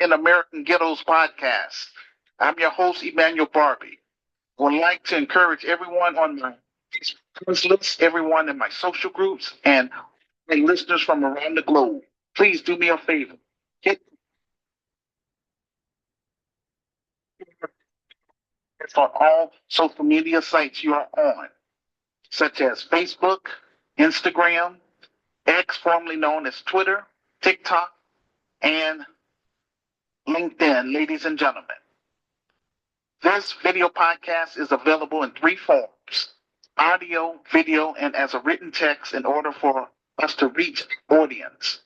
in American Ghettos podcast. I'm your host, Emmanuel Barbee. Would like to encourage everyone on my friends list, everyone in my social groups, and my listeners from around the globe. Please do me a favor. Hit on all social media sites you are on, such as Facebook, Instagram, X, formerly known as Twitter, TikTok, and LinkedIn, ladies and gentlemen. This video podcast is available in three forms: audio, video, and as a written text in order for us to reach audience.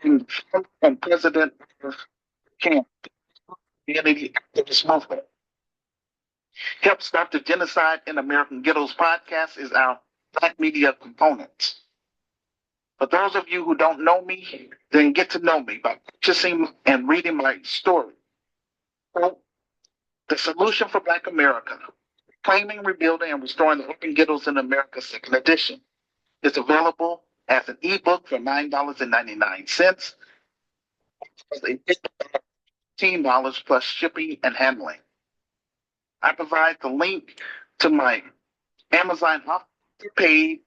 And president of Camp Community Activist Movement. Help Stop the Genocide in American Ghettos podcast is our Black media component. For those of you who don't know me, then get to know me by purchasing and reading my story. Quote, The Solution for Black America, Claiming, Rebuilding, and Restoring the Urban Ghettos in America, second edition. It's available as an ebook for $9.99, as a $15 plus shipping and handling. I provide the link to my Amazon page.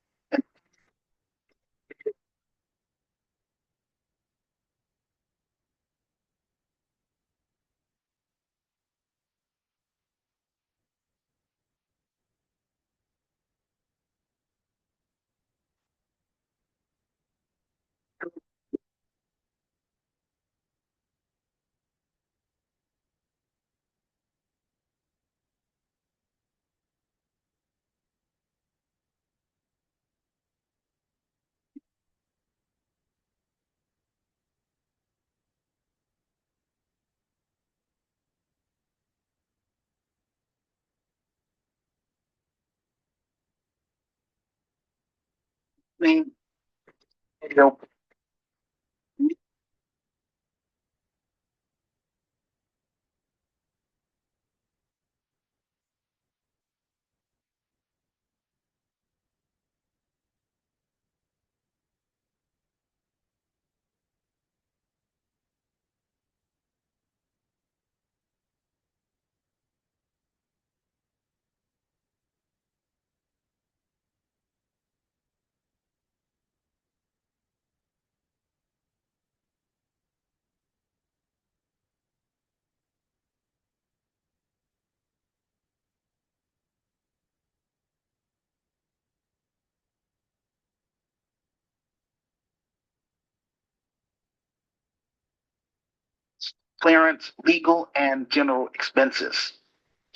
Clearance, legal, and general expenses.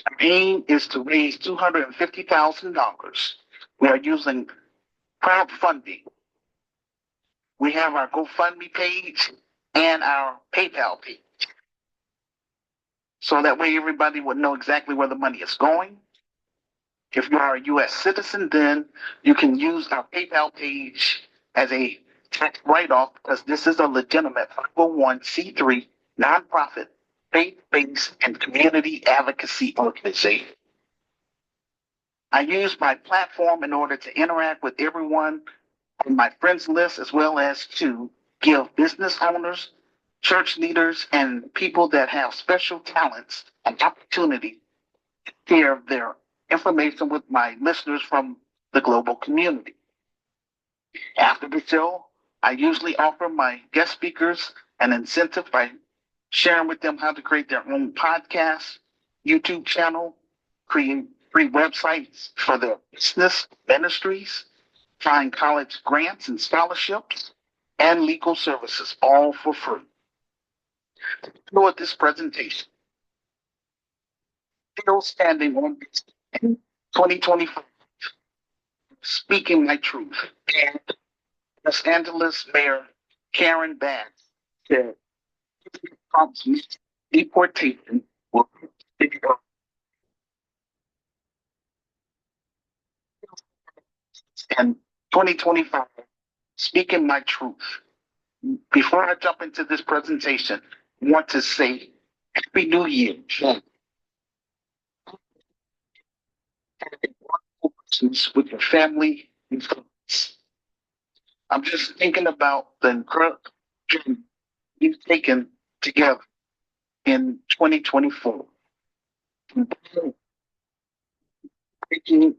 Our aim is to raise $250,000. We are using crowdfunding. We have our GoFundMe page and our PayPal page. So that way everybody would know exactly where the money is going. If you are a U.S. citizen, then you can use our PayPal page as a tax write-off because this is a legitimate 501c3 nonprofit, faith-based, and community advocacy organization. I use my platform in order to interact with everyone on my friends list as well as to give business owners, church leaders, and people that have special talents an opportunity to share their information with my listeners from the global community. After the show, I usually offer my guest speakers an incentive by sharing with them how to create their own podcast, YouTube channel, create free websites for their business ministries, find college grants and scholarships, and legal services, all for free. To conclude this presentation, still standing on this in 2025, speaking my truth. And Los Angeles Mayor Karen Bass said Trump's deportation will in 2025, speaking my truth. Before I jump into this presentation, I want to say Happy New Year. With your family and friends. I'm just thinking about the incredible journey you've taken together in 2024, taking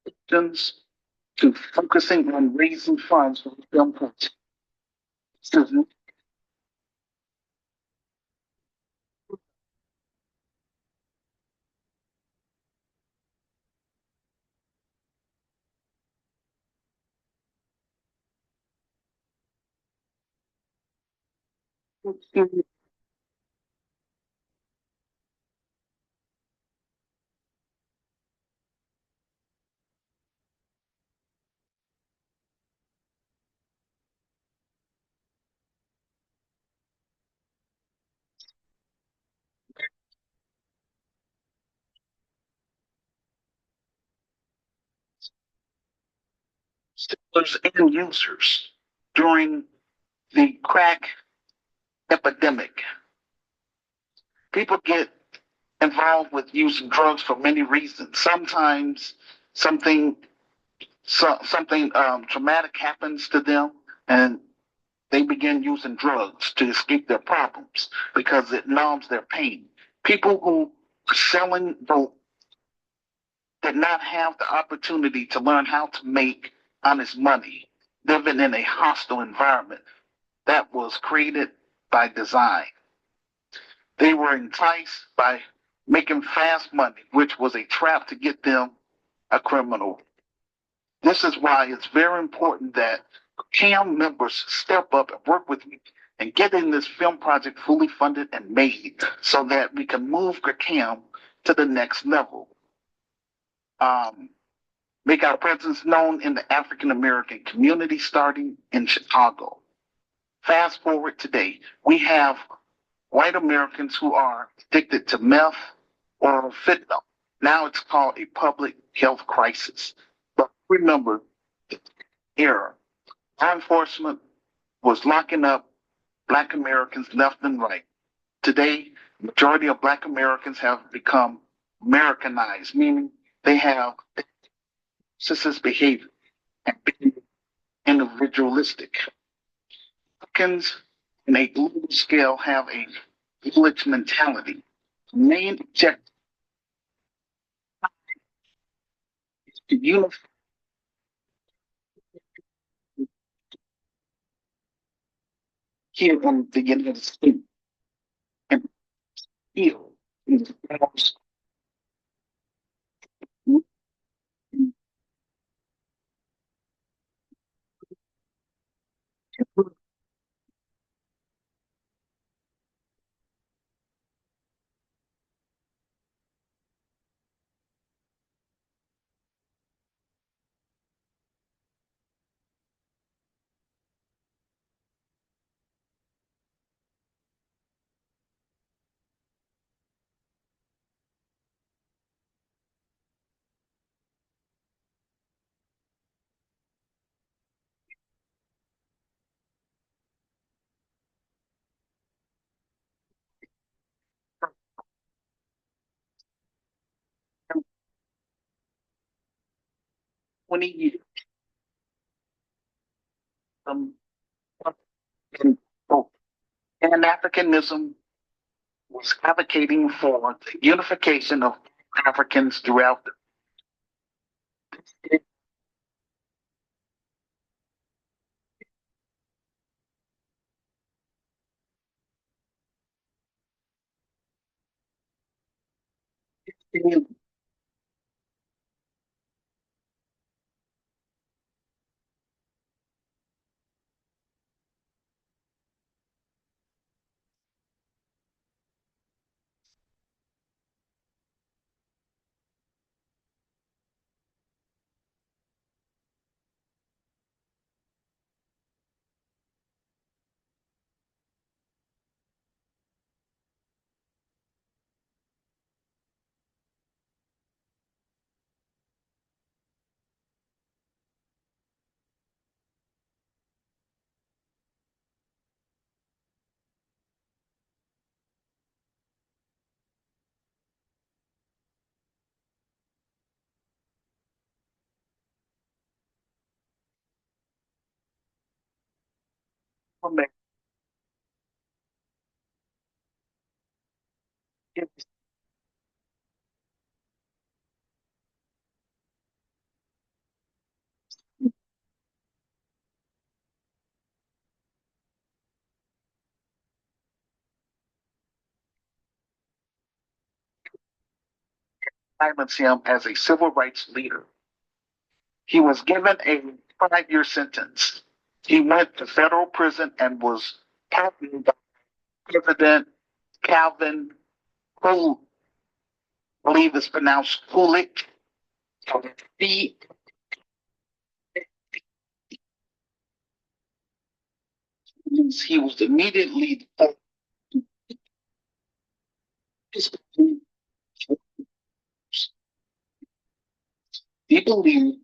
actions to focusing on raising funds for the film project. Sellers and users during the crack epidemic. People get involved with using drugs for many reasons. Sometimes something something traumatic happens to them, and they begin using drugs to escape their problems because it numbs their pain. People who are selling dope did not have the opportunity to learn how to make honest money, living in a hostile environment that was created by design. They were enticed by making fast money, which was a trap to get them a criminal. This is why it's very important that CAM members step up and work with me and getting this film project fully funded and made so that we can move CAM to the next level. Um, make our presence known in the African American community starting in Chicago. Fast forward today, we have white Americans who are addicted to meth or fentanyl. Now it's called a public health crisis. But remember, the era, law enforcement was locking up Black Americans left and right. Today, the majority of Black Americans have become Americanized, meaning they have narcissist behavior and being individualistic. Americans in a global scale have a village mentality. The main objective is to unify here in the United States and heal in the most for 20 years. Um, and Pan Africanism was advocating for the unification of Africans throughout the silence him as a civil rights leader. He was given a 5-year sentence. He went to federal prison and was pardoned by President Calvin, who I believe is pronounced Kulik. He, he was immediately he believed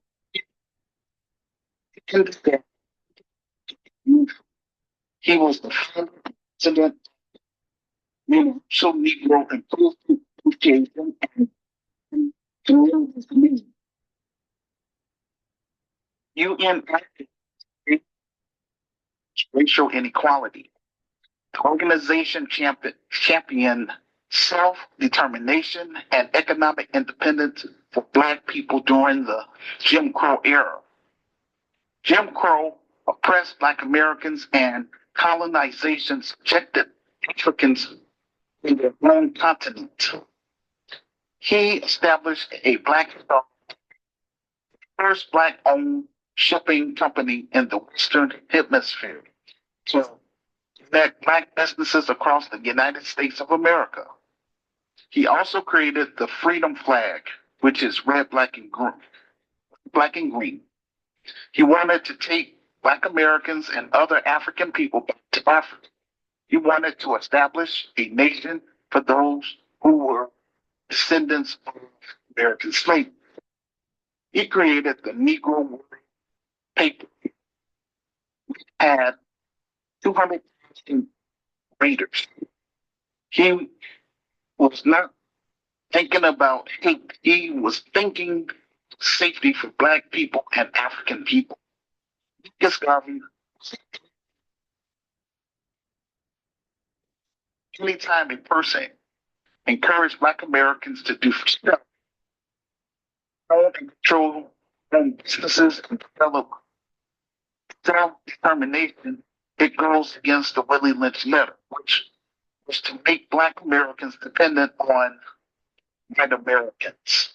that he was the president, universal Negro improvement association, and UN racial inequality. The organization championed self-determination and economic independence for Black people during the Jim Crow era. Jim Crow oppressed Black Americans and colonization subjected Africans in their own continent. He established a first Black-owned shipping company in the Western Hemisphere to connect Black businesses across the United States of America. He also created the Freedom Flag, which is red, black, and green. Black and green. He wanted to take Black Americans and other African people back to Africa. He wanted to establish a nation for those who were descendants of American slavery. He created the Negro World paper, which had 200,000 readers. He was not thinking about hate. He was thinking safety for Black people and African people. Lucas Garvey, anytime a person encouraged Black Americans to do stuff, own and control own businesses and develop self-determination, it goes against the Willie Lynch letter, which was to make Black Americans dependent on white Americans.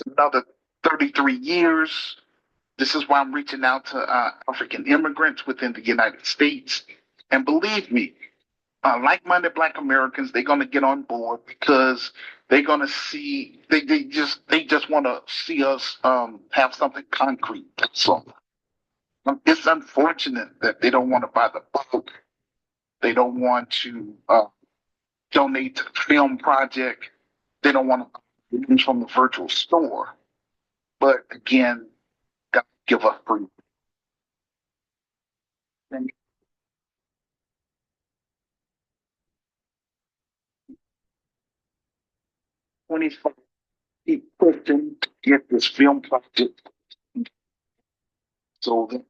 Another 33 years. This is why I'm reaching out to African immigrants within the United States. And believe me, like-minded Black Americans, they're going to get on board because they're going to see they just want to see us have something concrete. So it's unfortunate that they don't want to buy the book. They don't want to donate to the film project. They don't want to items from the virtual store. But again, got to give up free. And 25 keep pushing to get this film project so that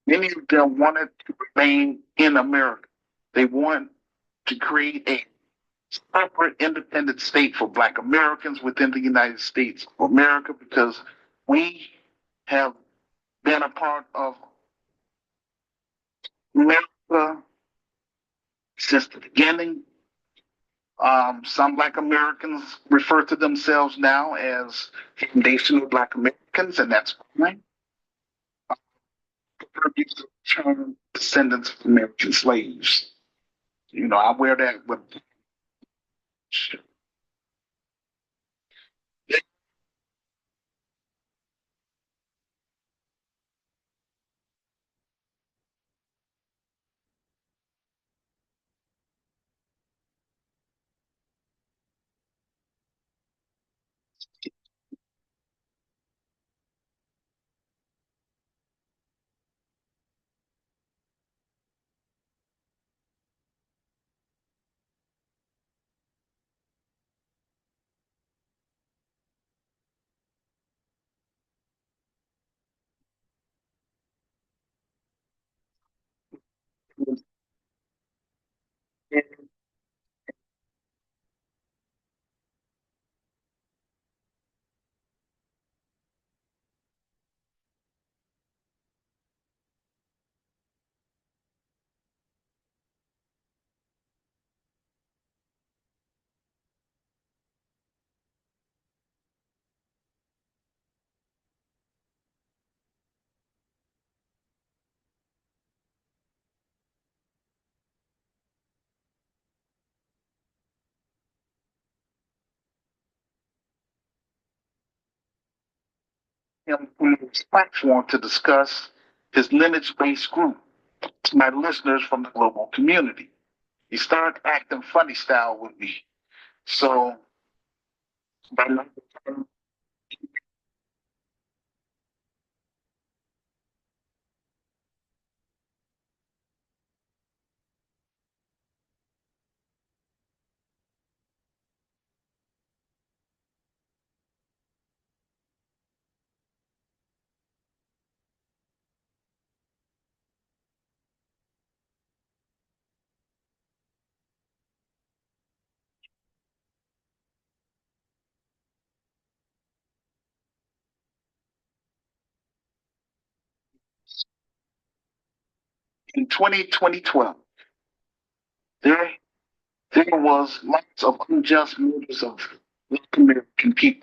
many of them wanted to remain in America. They want to create a separate independent state for Black Americans within the United States of America because we have been a part of America since the beginning. Some Black Americans refer to themselves now as foundational Black Americans, and that's fine. I use the term descendants of American slaves. You know, I wear that with. Him on this platform to discuss his lineage-based group to my listeners from the global community. He started acting funny style with me. So by in 2012, there there was lots of unjust murders of Black American people.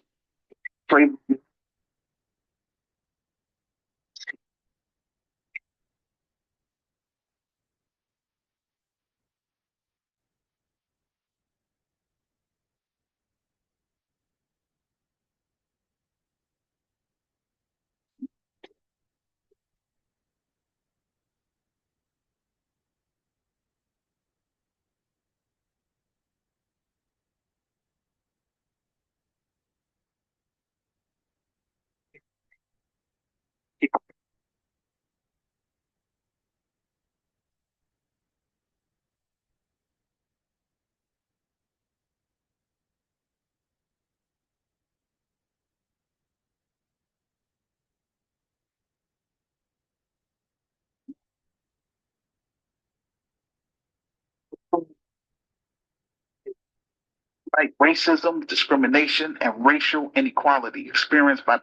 Like racism, discrimination, and racial inequality experienced by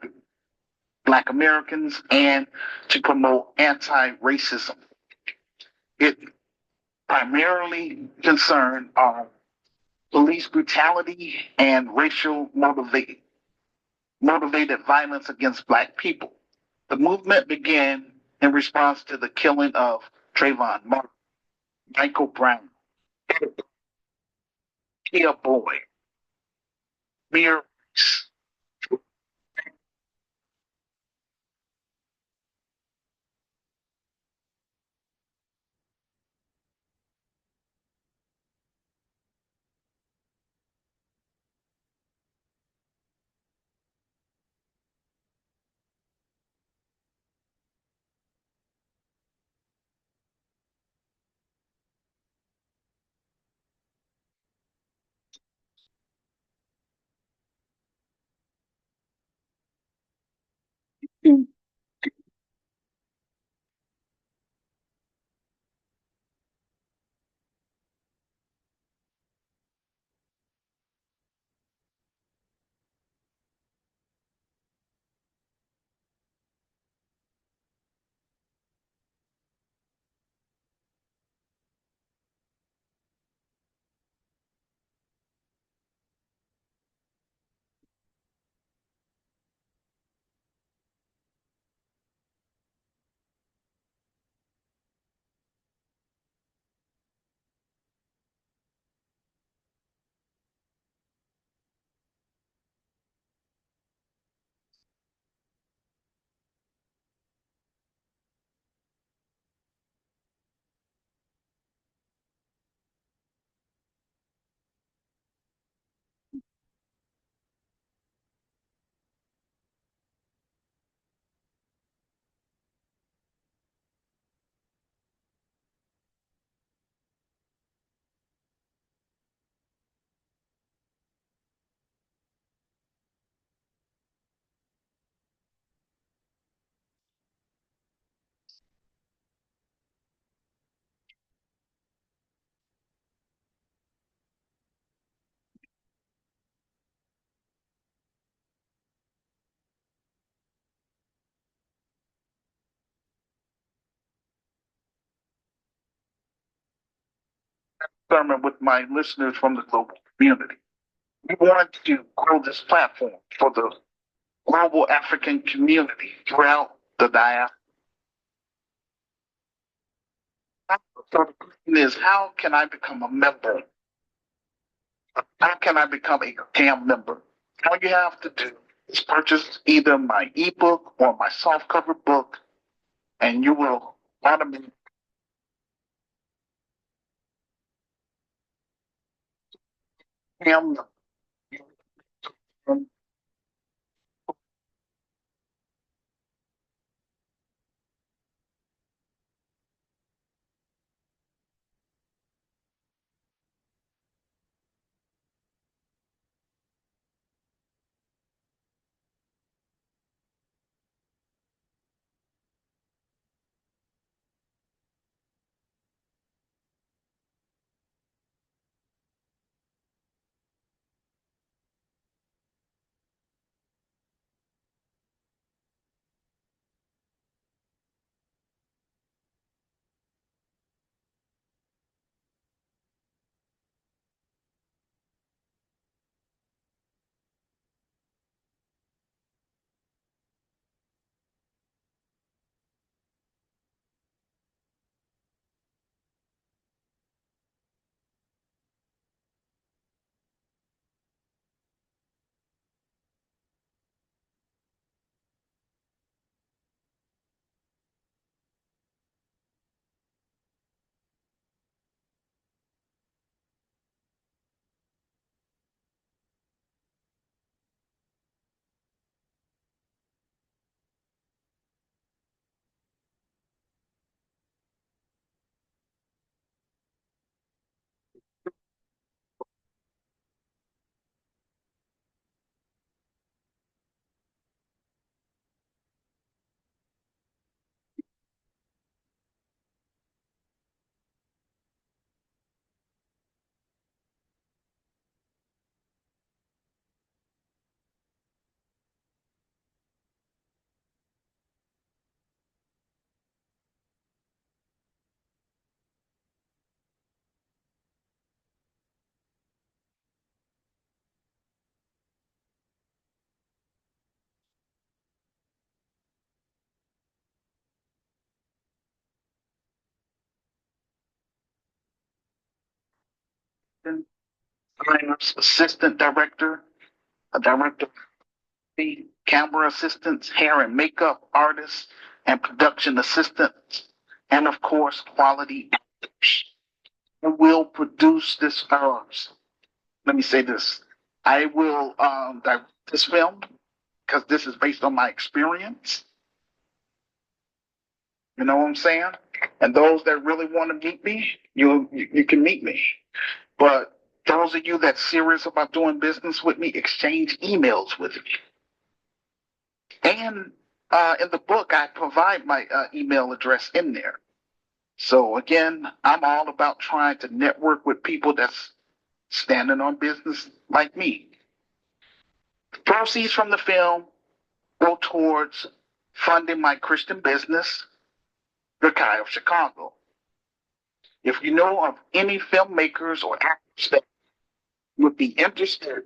Black Americans and to promote anti racism. It primarily concerned police brutality and racial motivated violence against Black people. The movement began in response to the killing of Trayvon Martin, Michael Brown, Kia Boy, Mir. Sermon with my listeners from the global community. We wanted to grow this platform for the global African community throughout the diaspora. So the question is, how can I become a member? How can I become a CAM member? All you have to do is purchase either my ebook or my softcover book, and you will automatically become the designers, assistant director, a director, camera assistants, hair and makeup artists, and production assistants, and of course, quality actors. I will produce this. Let me say this. I will direct this film because this is based on my experience. You know what I'm saying? And those that really want to meet me, you can meet me. But those of you that's serious about doing business with me, exchange emails with me. And in the book, I provide my email address in there. So again, I'm all about trying to network with people that's standing on business like me. The proceeds from the film go towards funding my Christian business, The Kai of Chicago. If you know of any filmmakers or actors that would be interested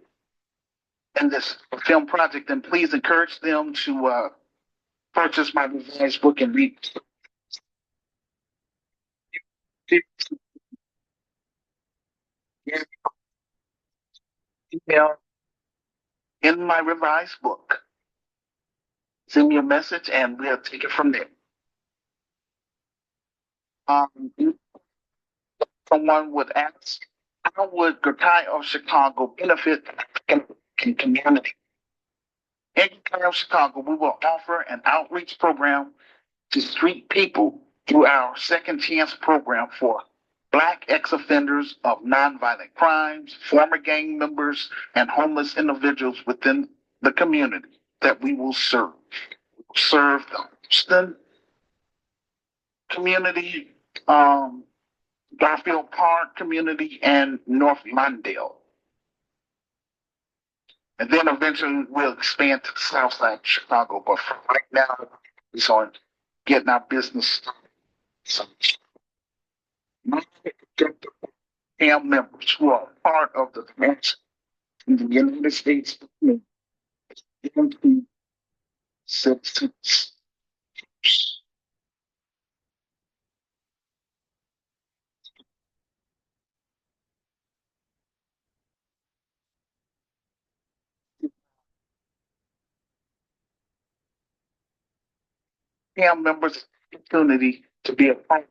in this film project, then please encourage them to purchase my revised book and read email in my revised book. Send me a message and we'll take it from there. Um, Someone would ask, how would Ghettos of Chicago benefit the African community? In Ghettos of Chicago, we will offer an outreach program to street people through our Second Chance program for Black ex-offenders of nonviolent crimes, former gang members, and homeless individuals within the community that we will serve. We will serve the Houston community, Garfield Park community, and North Lawndale. And then eventually we'll expand to the south side of Chicago. But for right now, it's on getting our business started. So, my family members who are part of the convention in the United States into citizens. Family members opportunity to be a part of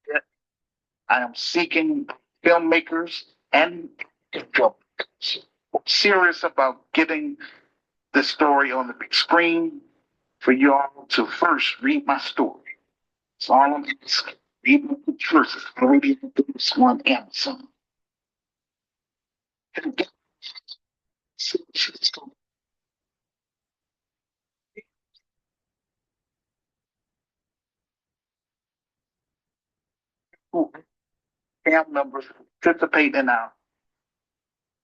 it. I am seeking filmmakers and filmmakers serious about getting the story on the big screen for y'all to first read my story. It's all I'm asking. Read my book first. It's already introduced on Amazon. And get family members participate in our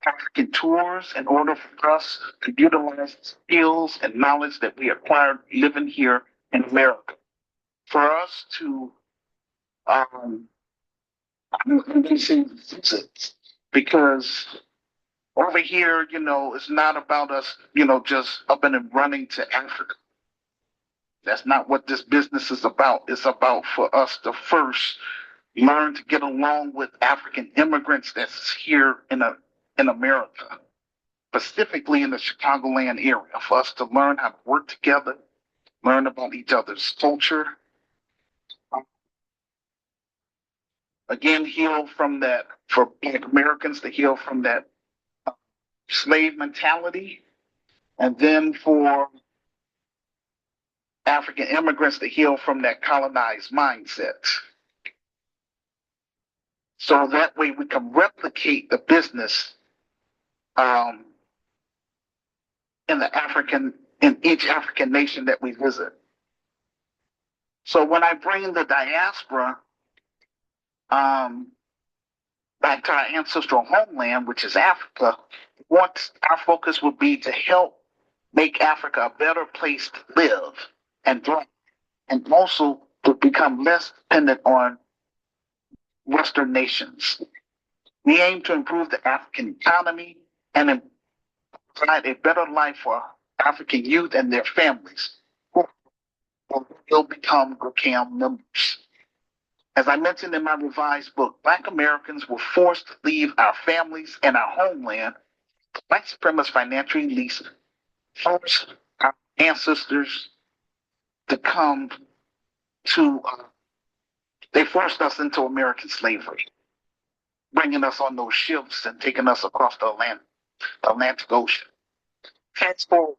African tours in order for us to utilize the skills and knowledge that we acquired living here in America. For us to, because over here, it's not about us, just up and running to Africa. That's not what this business is about. It's about for us to first learn to get along with African immigrants that's here in America, specifically in the Chicagoland area, for us to learn how to work together, learn about each other's culture. Again, heal from that, for Black Americans to heal from that slave mentality, and then for African immigrants to heal from that colonized mindset. So that way we can replicate the business in each African nation that we visit. So when I bring the diaspora back to our ancestral homeland, which is Africa, what our focus would be to help make Africa a better place to live and thrive, and also to become less dependent on Western nations. We aim to improve the African economy and provide a better life for African youth and their families who will become GRCAM members. As I mentioned in my revised book, Black Americans were forced to leave our families and our homeland. White supremacist financial elites forced our ancestors to come to, they forced us into American slavery, bringing us on those ships and taking us across the Atlantic Ocean. Fast forward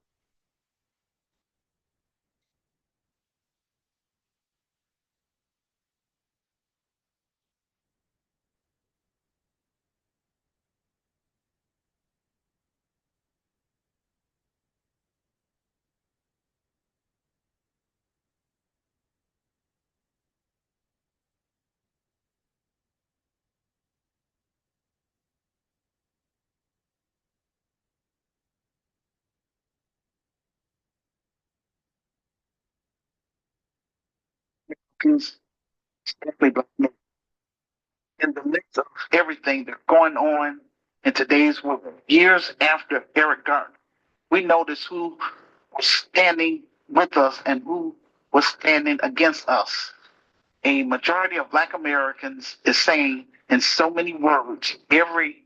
Americans, especially Black men, in the midst of everything that's going on in today's world, years after Eric Garner, we notice who was standing with us and who was standing against us. A majority of Black Americans is saying in so many words, every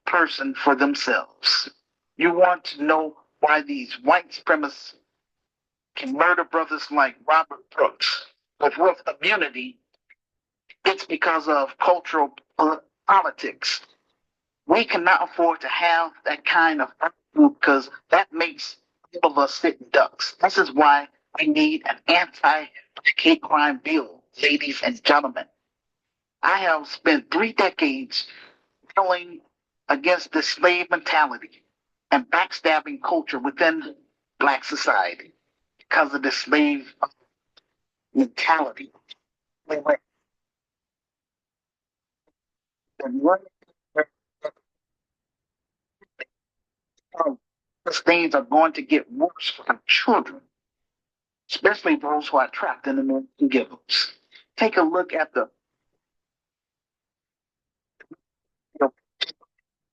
person for themselves. You want to know why these white supremacists can murder brothers like Robert Brooks, but with immunity, it's because of cultural politics. We cannot afford to have that kind of attitude because that makes all of us sitting ducks. This is why we need an anti-hate crime bill, ladies and gentlemen. I have spent 3 decades battling against the slave mentality and backstabbing culture within Black society because of the slave mentality. The things are going to get worse for our children, especially those who are trapped in the American ghettos. Take a look at the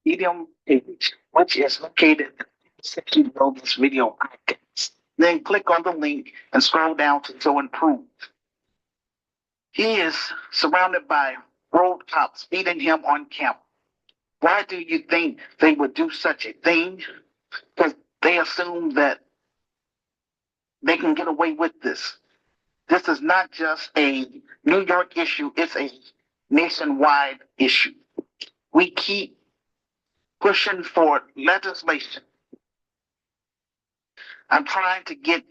Medium page, which is located in the section below this video podcast. Then click on the link and scroll down to So Improve. He is surrounded by road cops beating him on camera. Why do you think they would do such a thing? Because they assume that they can get away with this. This is not just a New York issue, it's a nationwide issue. We keep pushing for legislation. I'm trying to get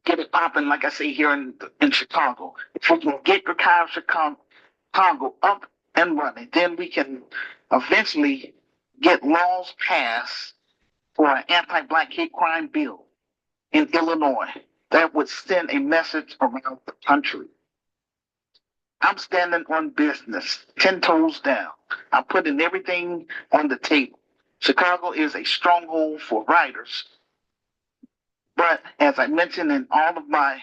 it popping, like I say here in Chicago. If we can get the car of Chicago up and running, then we can eventually get laws passed for an anti-Black hate crime bill in Illinois that would send a message around the country. I'm standing on business, 10 toes down. I'm putting everything on the table. Chicago is a stronghold for writers. But as I mentioned in all of my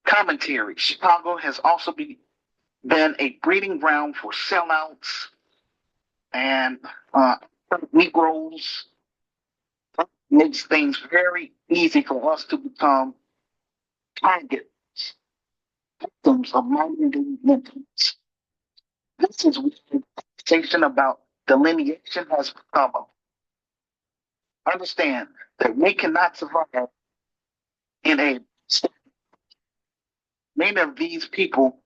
commentary, Chicago has also been a breeding ground for sellouts and Negroes. That makes things very easy for us to become targets, victims of modern day victims. This is where the conversation about delineation has become. Understand that we cannot survive in a state. Many of these people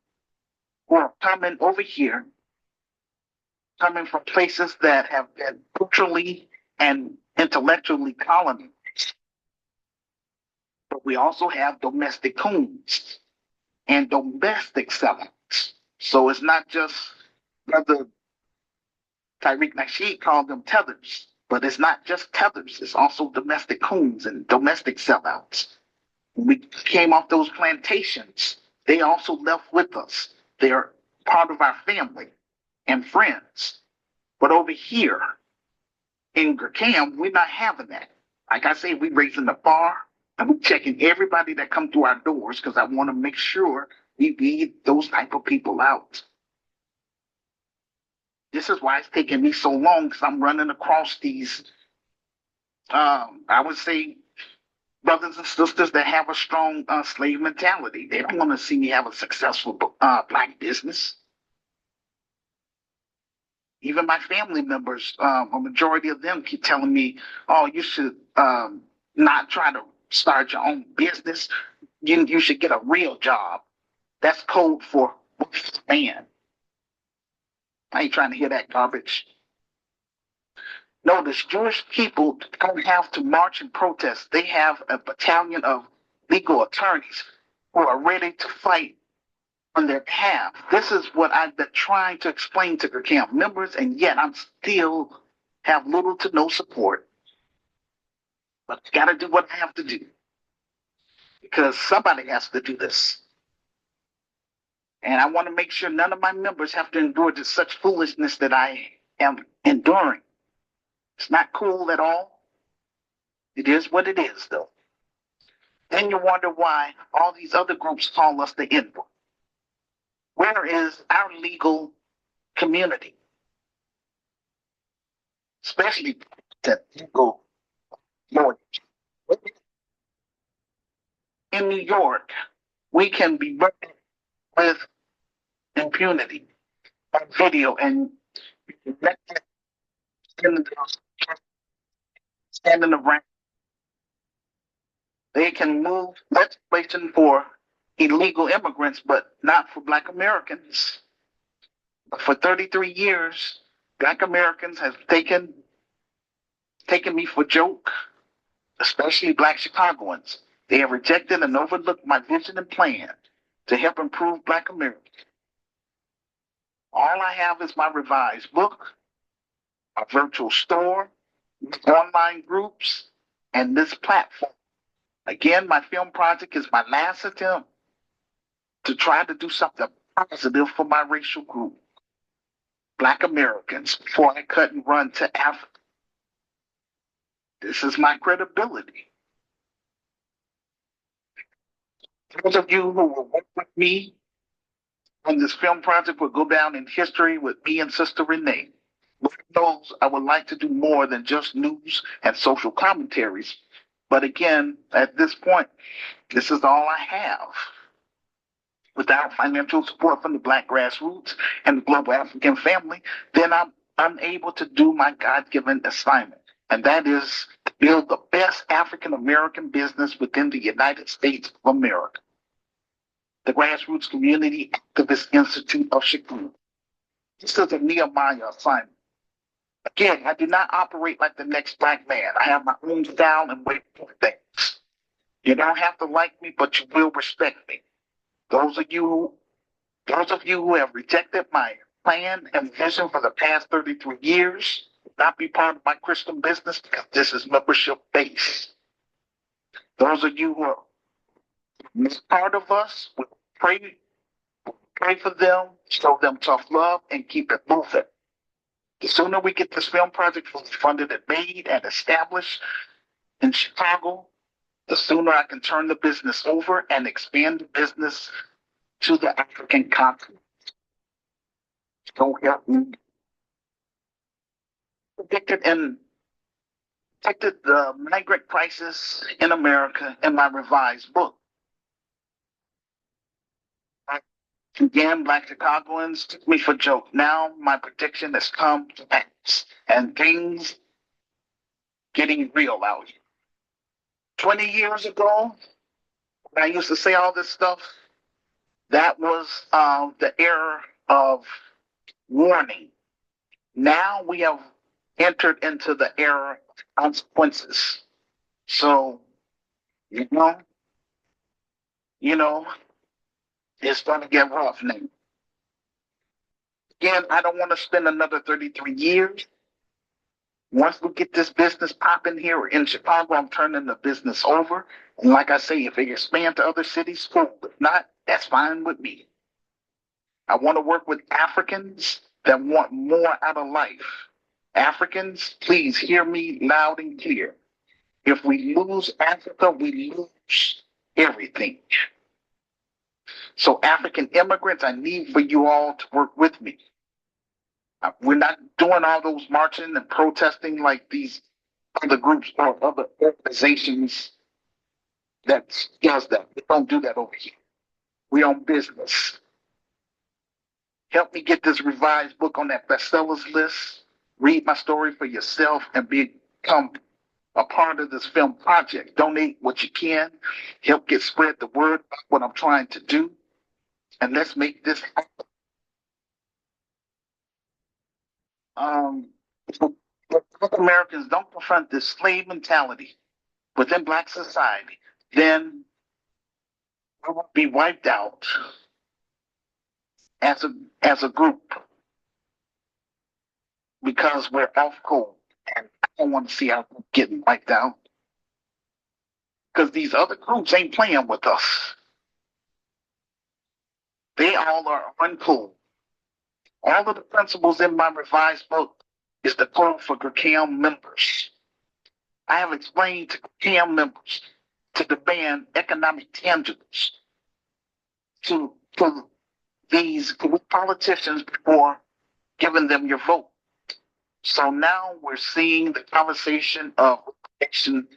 who are coming over here, coming from places that have been culturally and intellectually colonized. But we also have domestic coons and domestic sellouts. So it's not just Brother Tariq Nasheed called them tethers, but it's not just tethers, it's also domestic coons and domestic sellouts. When we came off those plantations, they also left with us. They're part of our family and friends. But over here in Gracam, we're not having that. Like I say, we're raising the bar and we're checking everybody that come through our doors because I want to make sure we weed those type of people out. This is why it's taking me so long because I'm running across these, I would say, brothers and sisters that have a strong slave mentality. They don't want to see me have a successful black business. Even my family members, a majority of them keep telling me, "Oh, you should not try to start your own business. You should get a real job." That's code for man. I ain't trying to hear that garbage. Notice Jewish people don't have to march and protest. They have a battalion of legal attorneys who are ready to fight on their behalf. This is what I've been trying to explain to the camp members, and yet I'm still have little to no support. But I gotta do what I have to do because somebody has to do this. And I want to make sure none of my members have to endure just such foolishness that I am enduring. It's not cool at all. It is what it is, though. Then you wonder why all these other groups call us the N-word. Where is our legal community? Especially the legal mortgage. In New York, we can be murdered with impunity on video and standing around. They can move legislation for illegal immigrants, but not for Black Americans. But for 33 years, Black Americans have taken me for joke, especially Black Chicagoans. They have rejected and overlooked my vision and plan to help improve Black America. All I have is my revised book, a virtual store, online groups, and this platform. Again, my film project is my last attempt to try to do something positive for my racial group, Black Americans, before I cut and run to Africa. This is my credibility. Those of you who will work with me on this film project will go down in history with me and Sister Renee. Lord knows I would like to do more than just news and social commentaries. But again, at this point, this is all I have. Without financial support from the Black grassroots and the global African family, then I'm unable to do my God-given assignment. And that is to build the best African American business within the United States of America. The Grassroots Community Activist Institute of Chicago. This is a Nehemiah assignment. Again, I do not operate like the next Black man. I have my own style and way to do things. You don't have to like me, but you will respect me. Those of you who have rejected my plan and vision for the past 33 years will not be part of my Christian business because this is membership based. Those of you who are not part of us will pray for them, show them tough love, and keep it moving. The sooner we get this film project fully funded and made and established in Chicago, the sooner I can turn the business over and expand the business to the African continent. Don't help me. Predicted the migrant crisis in America in my revised book. Again, Black Chicagoans took me for joke. Now my prediction has come to pass, and things getting real out here. 20 years ago, when I used to say all this stuff, that was the era of warning. Now we have entered into the era of consequences. So, you know, it's going to get rough now. Again, I don't want to spend another 33 years. Once we get this business popping here in Chicago, I'm turning the business over. And like I say, if they expand to other cities, cool. If not, that's fine with me. I want to work with Africans that want more out of life. Africans, please hear me loud and clear. If we lose Africa, we lose everything. So African immigrants, I need for you all to work with me. We're not doing all those marching and protesting like these other groups or other organizations that does that. We don't do that over here. We own business. Help me get this revised book on that bestsellers list. Read my story for yourself and become a part of this film project. Donate what you can. Help get spread the word about what I'm trying to do. And let's make this happen. If Black Americans don't confront this slave mentality within Black society, then we will be wiped out as a group because we're off code. And I don't want to see our group getting wiped out because these other groups ain't playing with us. They all are uncool. All of the principles in my revised book is the code for GRCAM members. I have explained to GRCAM members to demand economic tangibles to these politicians before giving them your vote. So now we're seeing the conversation of action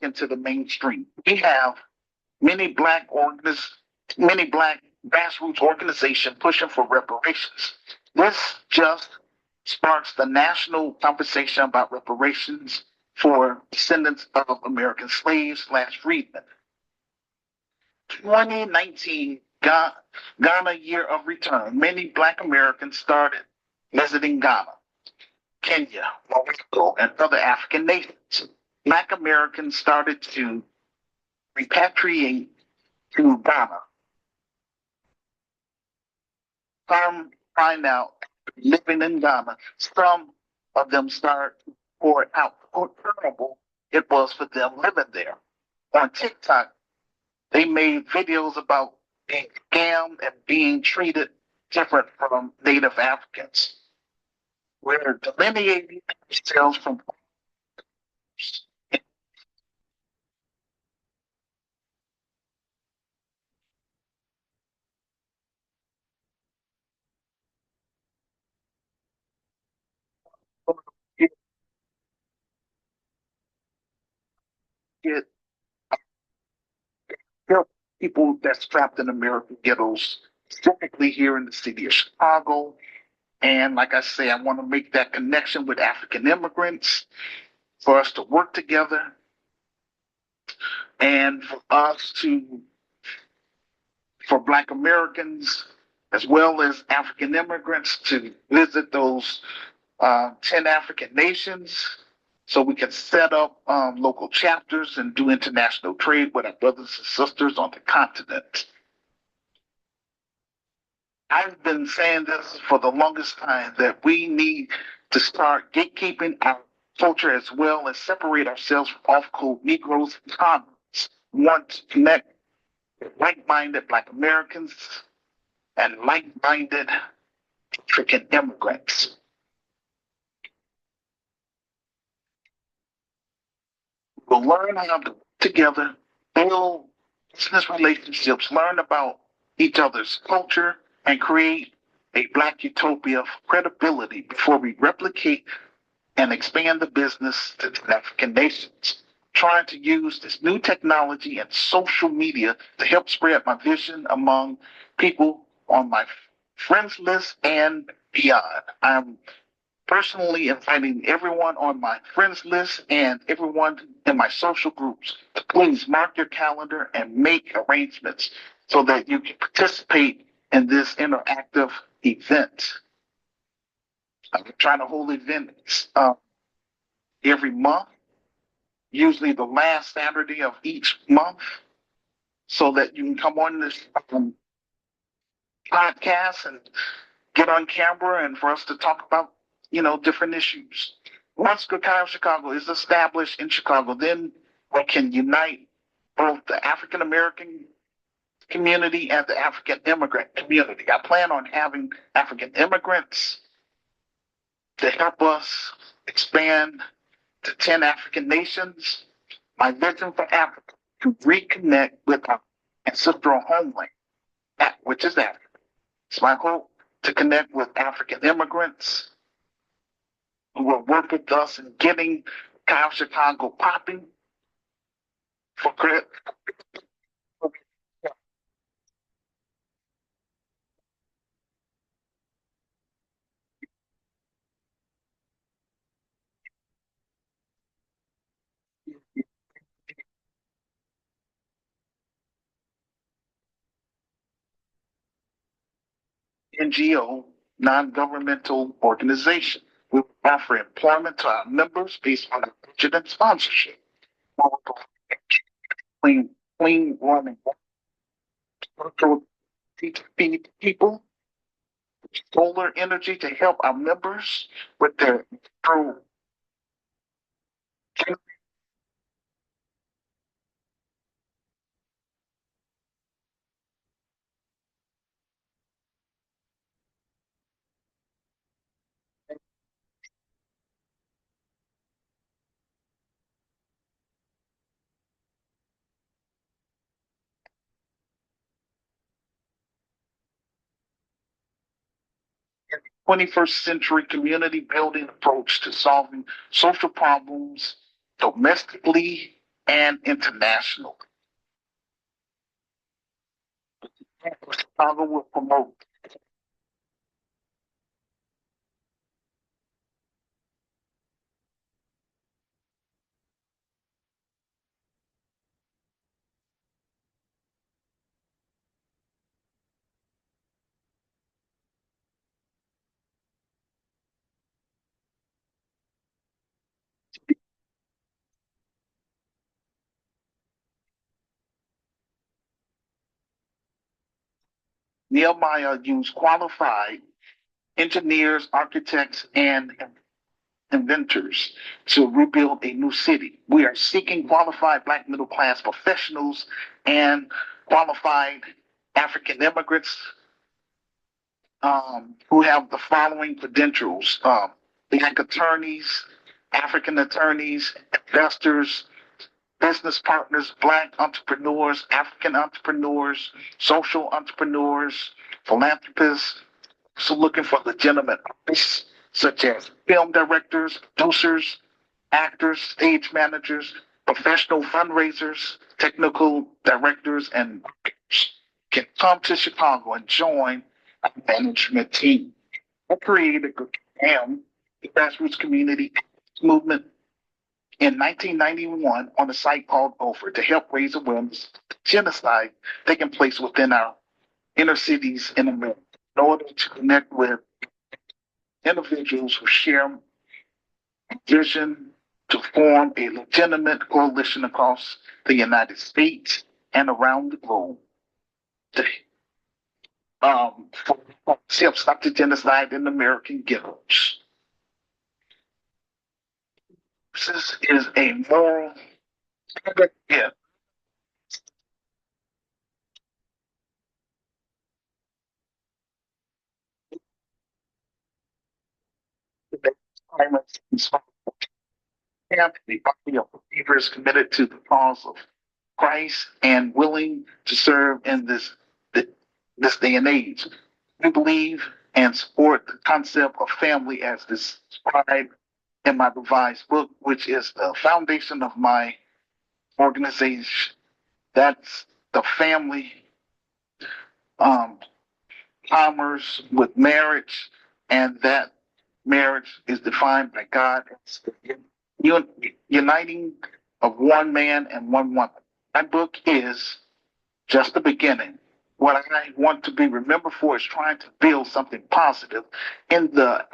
into the mainstream. We have many black grassroots organizations pushing for reparations. This just sparks the national conversation about reparations for descendants of American slaves / freedmen. 2019, Ghana Year of Return. Many Black Americans started visiting Ghana, Kenya, Morocco, and other African nations. Black Americans started to repatriate to Ghana. Some find out living in Ghana, some of them start to pour out how terrible it was for them living there. On TikTok, they made videos about being scammed and being treated different from Native Africans. We're delineating ourselves from get help people that's trapped in American ghettos, specifically here in the city of Chicago. And like I say, I want to make that connection with African immigrants for us to work together and for Black Americans as well as African immigrants to visit those 10 African nations so we can set up local chapters and do international trade with our brothers and sisters on the continent. I've been saying this for the longest time that we need to start gatekeeping our culture as well as separate ourselves from off-code Negroes and convicts. We want to connect with like-minded Black Americans and like-minded African immigrants. We'll learn how to work together, build business relationships, learn about each other's culture, and create a Black utopia of credibility before we replicate and expand the business to the African nations. Trying to use this new technology and social media to help spread my vision among people on my friends list and beyond. I'm personally inviting everyone on my friends list and everyone in my social groups to please mark your calendar and make arrangements so that you can participate in this interactive event. I'm trying to hold events every month, usually the last Saturday of each month, so that you can come on this podcast and get on camera and for us to talk about, different issues. Once Chicago Chicago is established in Chicago, then we can unite both the African American community and the African immigrant community. I plan on having African immigrants to help us expand to 10 African nations. My vision for Africa to reconnect with our ancestral homeland, which is Africa. It's my hope to connect with African immigrants who will work with us in getting Chicago popping for credit. NGO, non-governmental organization. We offer employment to our members based on our budget and sponsorship. Clean, clean running water to feed people, solar energy to help our members with their through 21st century community building approach to solving social problems domestically and internationally. Chicago will promote Nehemiah used qualified engineers, architects, and inventors to rebuild a new city. We are seeking qualified Black middle class professionals and qualified African immigrants who have the following credentials: Black attorneys, African attorneys, investors, business partners, Black entrepreneurs, African entrepreneurs, social entrepreneurs, philanthropists. So looking for legitimate artists such as film directors, producers, actors, stage managers, professional fundraisers, technical directors, and marketers can come to Chicago and join a management team. I created the grassroots community movement in 1991 on a site called Over to help raise awareness of genocide taking place within our inner cities in America in order to connect with individuals who share vision to form a legitimate coalition across the United States and around the globe to help stop the genocide in American ghettos. This is a moral, yeah, the body of believers committed to the cause of Christ and willing to serve in this day and age. We believe and support the concept of family as described in my revised book, which is the foundation of my organization. That's the family um, commerce with marriage, and that marriage is defined by God as the uniting of one man and one woman. My book is just the beginning. What I want to be remembered for is trying to build something positive in the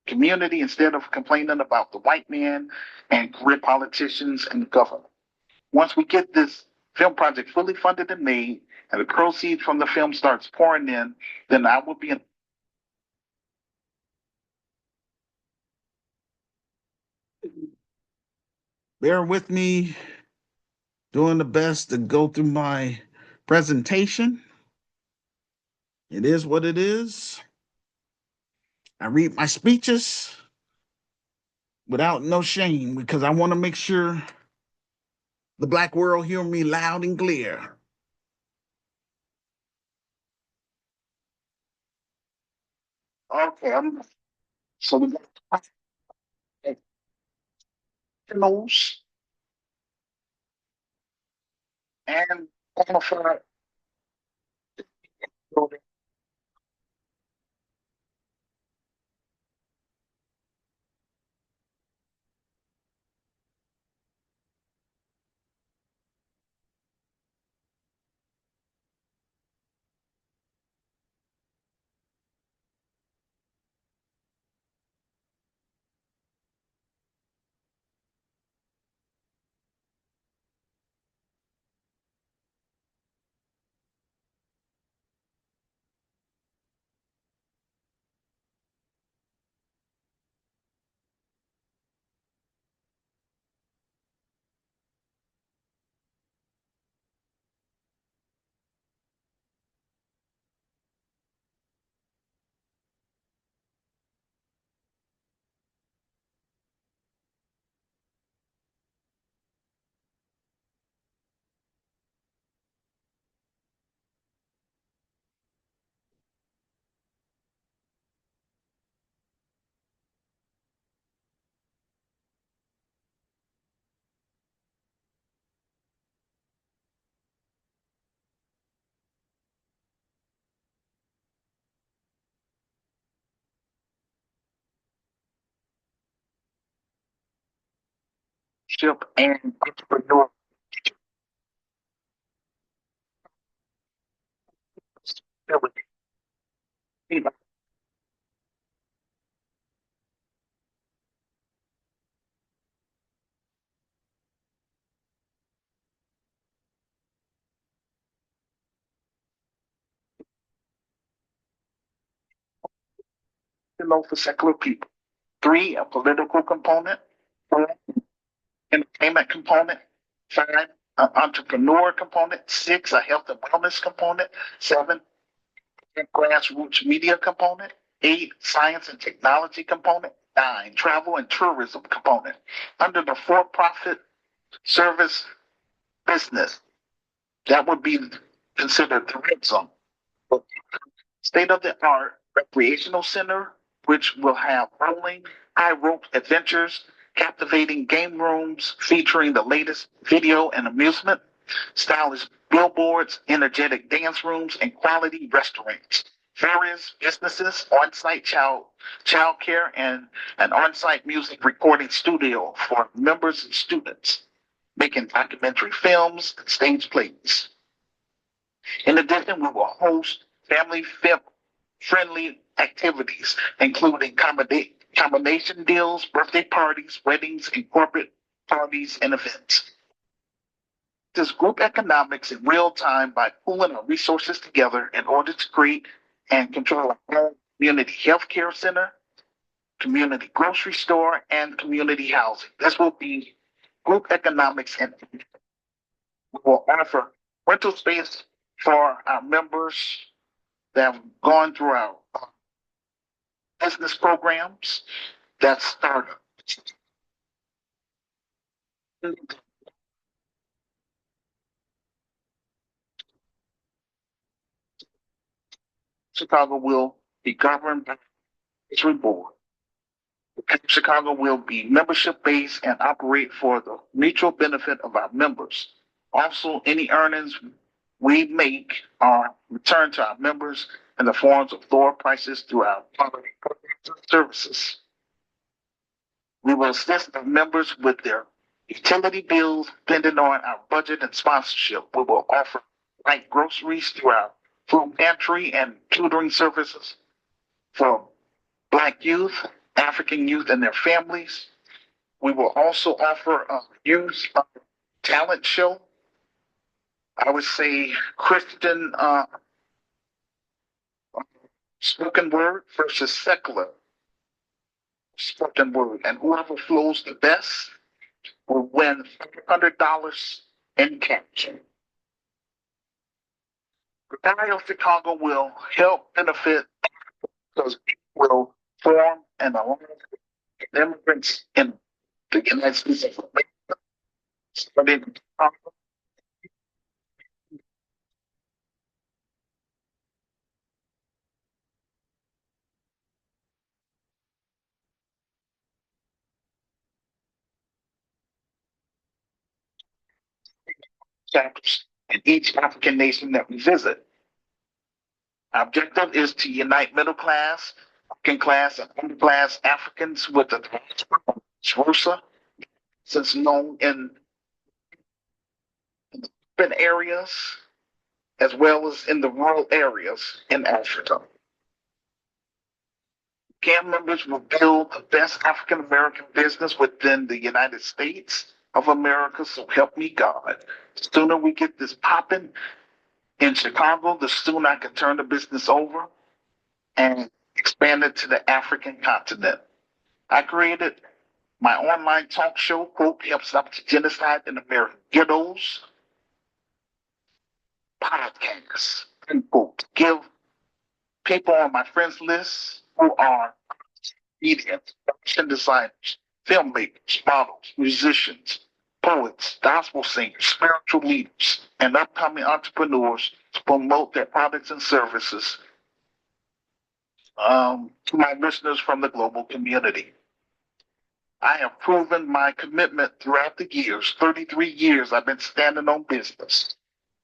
community instead of complaining about the white man and career politicians and the government. Once we get this film project fully funded and made, and the proceeds from the film starts pouring in, then I will be in. Bear with me, doing the best to go through my presentation. It is what it is. I read my speeches without no shame because I want to make sure the Black world hear me loud and clear. Okay, so we got professionals and qualified leadership and entrepreneurship. For secular people. Three, a political component. Four, entertainment component. Five, an entrepreneur component. Six, a health and wellness component. Seven, a grassroots media component. Eight, science and technology component. Nine, travel and tourism component. Under the for-profit service business, that would be considered the red zone. State of the art recreational center, which will have bowling, high rope adventures, captivating game rooms featuring the latest video and amusement, stylish billboards, energetic dance rooms, and quality restaurants. Various businesses, on-site child care, and an on-site music recording studio for members and students, making documentary films and stage plays. In addition, we will host family friendly activities, including combination deals, birthday parties, weddings, and corporate parties and events. This group economics in real time by pooling our resources together in order to create and control our own community healthcare center, community grocery store, and community housing. This will be group economics, and we will offer rental space for our members that have gone through our business programs that start. Chicago will be governed by a board. Chicago will be membership based and operate for the mutual benefit of our members. Also, any earnings we make are returned to our members in the forms of lower prices through our quality programs and services. We will assist our members with their utility bills depending on our budget and sponsorship. We will offer light groceries through our food pantry and tutoring services for Black youth, African youth, and their families. We will also offer a youth talent show. I would say Christian spoken word versus secular spoken word. And whoever flows the best will win $500 in cash. The Valley of Chicago will help benefit because it will form an alliance with immigrants in the United States of America, starting in Chicago, chapters. in each African nation that we visit. Our objective is to unite middle class, working class, and upper class Africans with the versa, since known in urban areas as well as in the rural areas in Africa. CAM members will build the best African American business within the United States of America, so help me God. The sooner we get this popping in Chicago, the sooner I can turn the business over and expand it to the African continent. I created my online talk show, quote, helps up to genocide in American ghettos, podcasts, and quote, give people on my friends list who are media, production designers, filmmakers, models, musicians, poets, gospel singers, spiritual leaders, and upcoming entrepreneurs to promote their products and services to my listeners from the global community. I have proven my commitment throughout the years. 33 years I've been standing on business.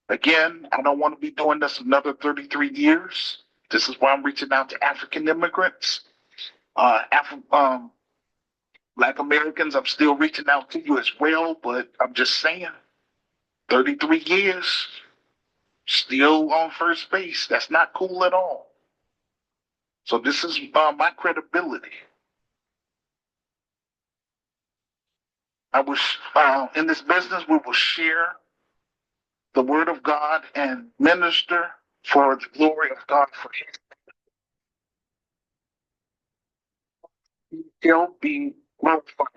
Again, I don't want to be doing this another 33 years. This is why I'm reaching out to African immigrants, Black Americans. I'm still reaching out to you as well, but I'm just saying, 33 years, still on first base. That's not cool at all. So this is my credibility. I was in this business. We will share the word of God and minister for the glory of God. For Him, He'll be glorified.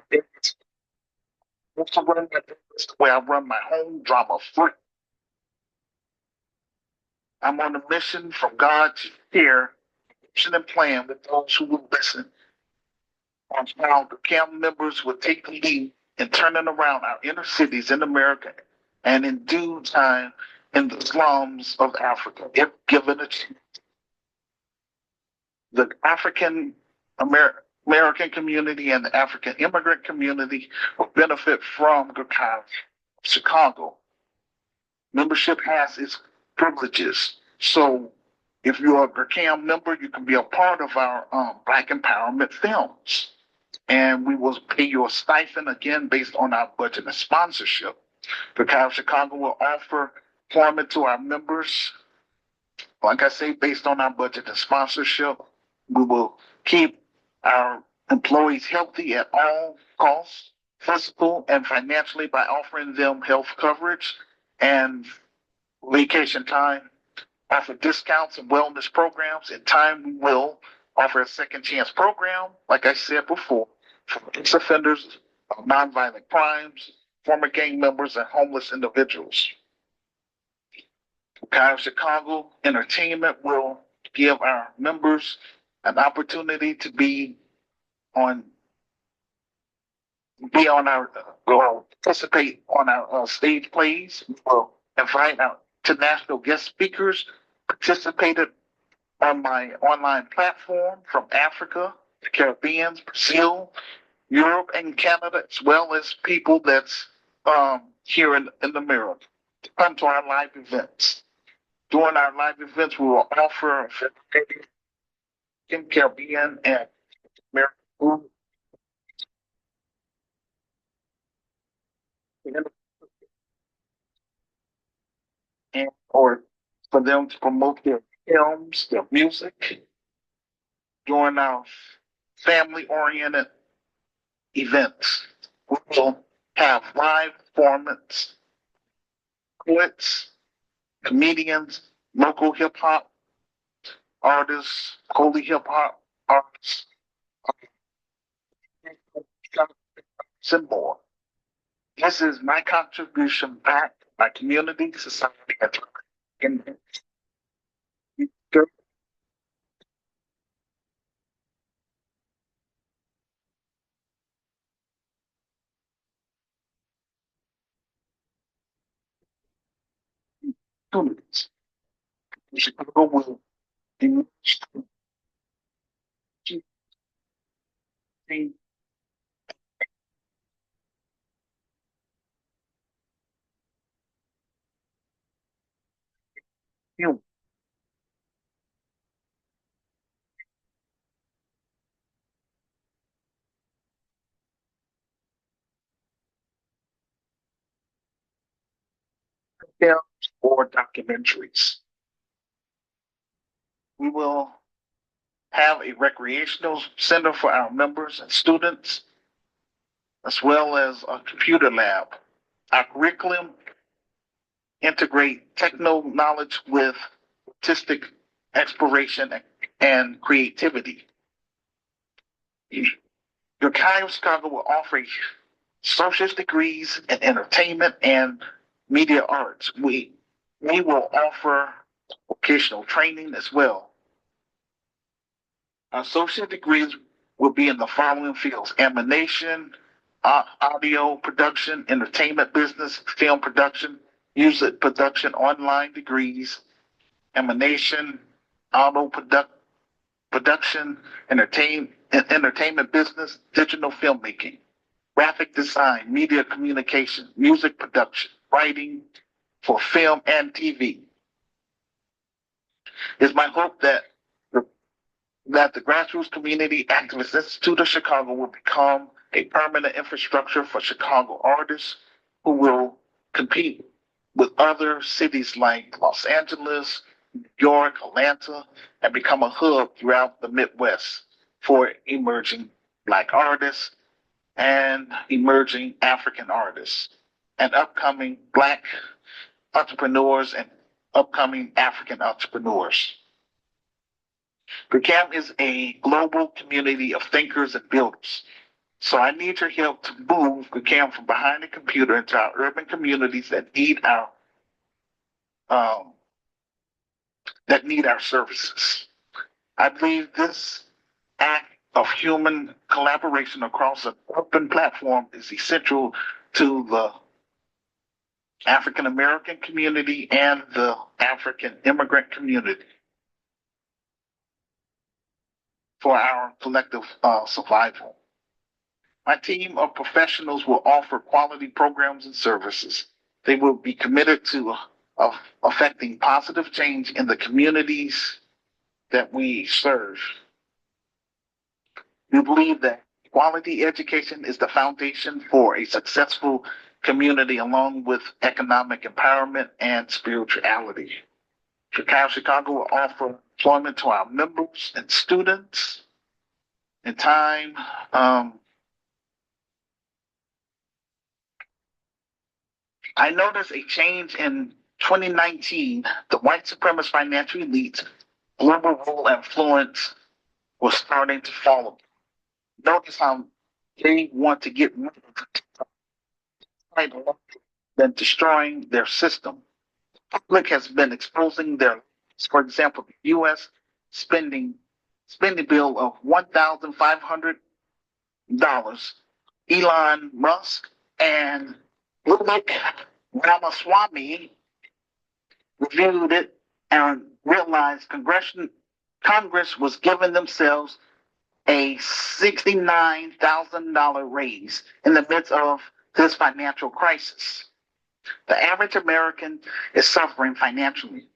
That's the way I run my home drama free. I'm on a mission from God to share vision and plan with those who will listen on how the CAM members will take the lead in turning around our inner cities in America and in due time in the slums of Africa, if given a chance. The African American community and the African immigrant community will benefit from the power of Chicago. Membership has its privileges. So if you're a CAM member, you can be a part of our Black Empowerment films. And we will pay you a stipend again based on our budget and sponsorship. Because Chicago will offer employment to our members, like I say, based on our budget and sponsorship. We will keep our employees healthy at all costs, physical and financially, by offering them health coverage and vacation time, offer discounts and wellness programs. In time, we will offer a second chance program, like I said before, for ex-offenders of nonviolent crimes, former gang members, and homeless individuals. Kind of Chicago Entertainment will give our members an opportunity to on participate on our stage plays. We will invite our international guest speakers participated on my online platform from Africa, the Caribbean, Brazil, Europe, and Canada, as well as people that's here in America to come to our live events. During our live events, we will offer in Caribbean and American food and or for them to promote their films, their music during our family-oriented events. We will have live performance, poets, comedians, local hip hop artists, holy hip hop artists, and more. This is my contribution back to my community, society, and communities. Chicago will be films or documentaries. We will have a recreational center for our members and students, as well as a computer lab. Our curriculum integrate techno knowledge with artistic exploration and creativity. Your College of Chicago will offer associate's degrees in entertainment and media arts. We will offer vocational training as well. Our associate degrees will be in the following fields: animation, audio production, entertainment business, film production, music production, online degrees, animation, audio production, entertainment business, digital filmmaking, graphic design, media communication, music production, writing for film and TV. It's my hope that the Grassroots Community Activist Institute of Chicago will become a permanent infrastructure for Chicago artists who will compete with other cities like Los Angeles, New York, Atlanta, and become a hub throughout the Midwest for emerging Black artists and emerging African artists and upcoming Black entrepreneurs and upcoming African entrepreneurs. GRCAM is a global community of thinkers and builders. So I need your help to move GRCAM from behind the computer into our urban communities that need our services. I believe this act of human collaboration across an open platform is essential to the African American community and the African immigrant community for our collective survival. My team of professionals will offer quality programs and services. They will be committed to affecting positive change in the communities that we serve. We believe that quality education is the foundation for a successful community, along with economic empowerment and spirituality. Chicago will offer employment to our members and students in time. I noticed a change in 2019. The white supremacist financial elites' global rule and influence was starting to follow. Notice how they want to get rid of than destroying their system. The public has been exposing their, for example, the U.S. spending bill of $1,500. Elon Musk and Vivek Ramaswamy reviewed it and realized Congress was giving themselves a $69,000 raise in the midst of this financial crisis. The average American is suffering financially.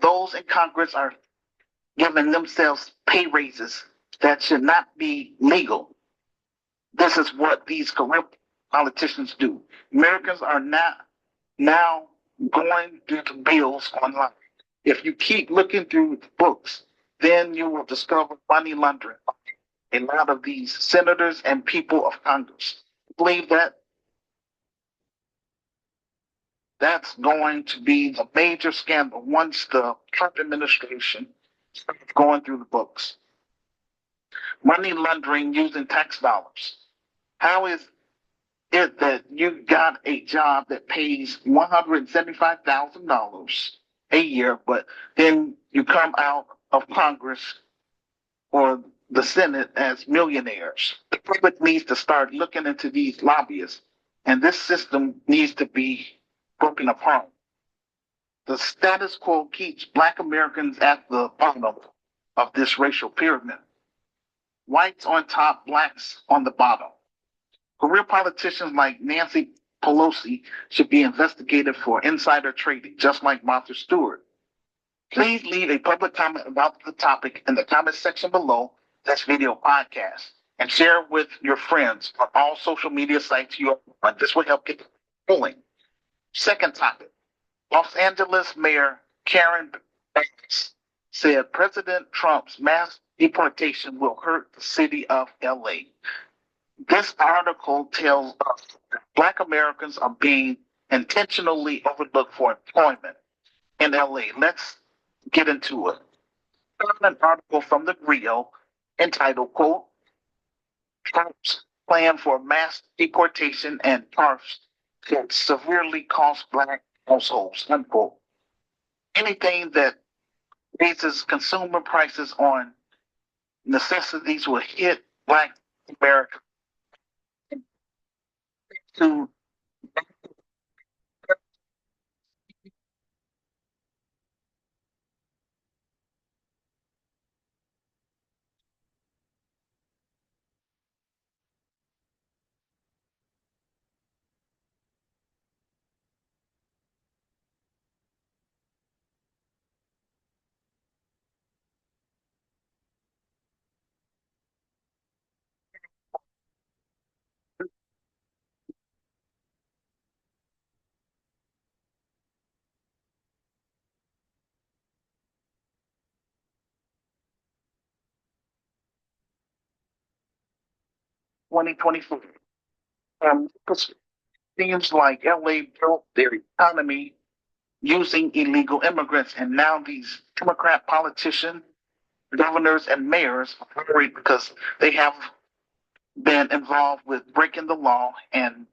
Those in Congress are giving themselves pay raises that should not be legal. This is what these corrupt politicians do. Americans are not now going through the bills online. If you keep looking through the books, then you will discover money laundering. A lot of these senators and people of Congress believe that that's going to be the major scandal once the Trump administration starts going through the books. Money laundering using tax dollars. How is it that you got a job that pays $175,000 a year, but then you come out of Congress or the Senate as millionaires? The public needs to start looking into these lobbyists, and this system needs to be broken apart. The status quo keeps Black Americans at the bottom of this racial pyramid. Whites on top, Blacks on the bottom. Career politicians like Nancy Pelosi should be investigated for insider trading, just like Martha Stewart. Please leave a public comment about the topic in the comment section below this video podcast and share with your friends on all social media sites you are on. This will help get rolling. Second topic, Los Angeles Mayor Karen Bass said President Trump's mass deportation will hurt the city of LA. This article tells us that Black Americans are being intentionally overlooked for employment in LA. Let's get into it. An article from the Rio entitled, quote, Trump's plan for mass deportation and tariffs could severely cost Black households, unquote. Anything that raises consumer prices on necessities will hit Black America to 2024. It seems like LA built their economy using illegal immigrants, and now these Democrat politicians, governors, and mayors are worried because they have been involved with breaking the law, and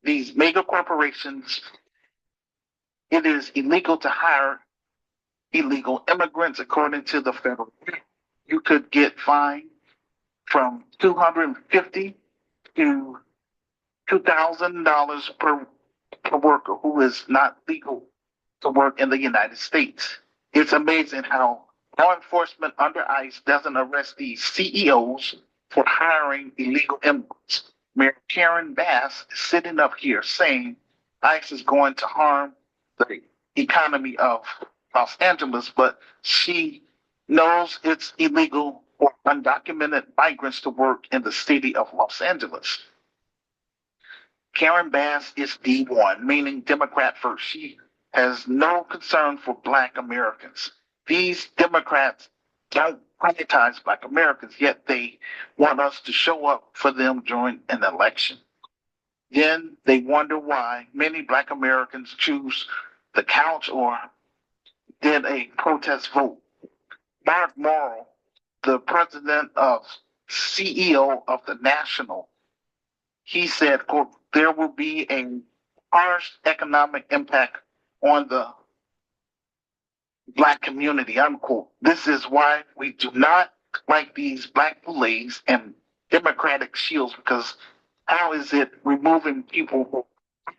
these mega corporations, it is illegal to hire illegal immigrants according to the federal law. You could get fined from 250 to $2,000 per worker who is not legal to work in the United States. It's amazing how law enforcement under ICE doesn't arrest these CEOs for hiring illegal immigrants. Mayor Karen Bass is sitting up here saying ICE is going to harm the economy of Los Angeles, but she knows it's illegal for undocumented migrants to work in the city of Los Angeles. Karen Bass is D1, meaning Democrat first. She has no concern for Black Americans. These Democrats don't prioritize Black Americans, yet they want us to show up for them during an election. Then they wonder why many Black Americans choose the couch or did a protest vote. Mark Morrow, the president of CEO of the National, he said, quote, there will be a harsh economic impact on the Black community, unquote. This is why we do not like these Black boules and Democratic shields, because how is it removing people who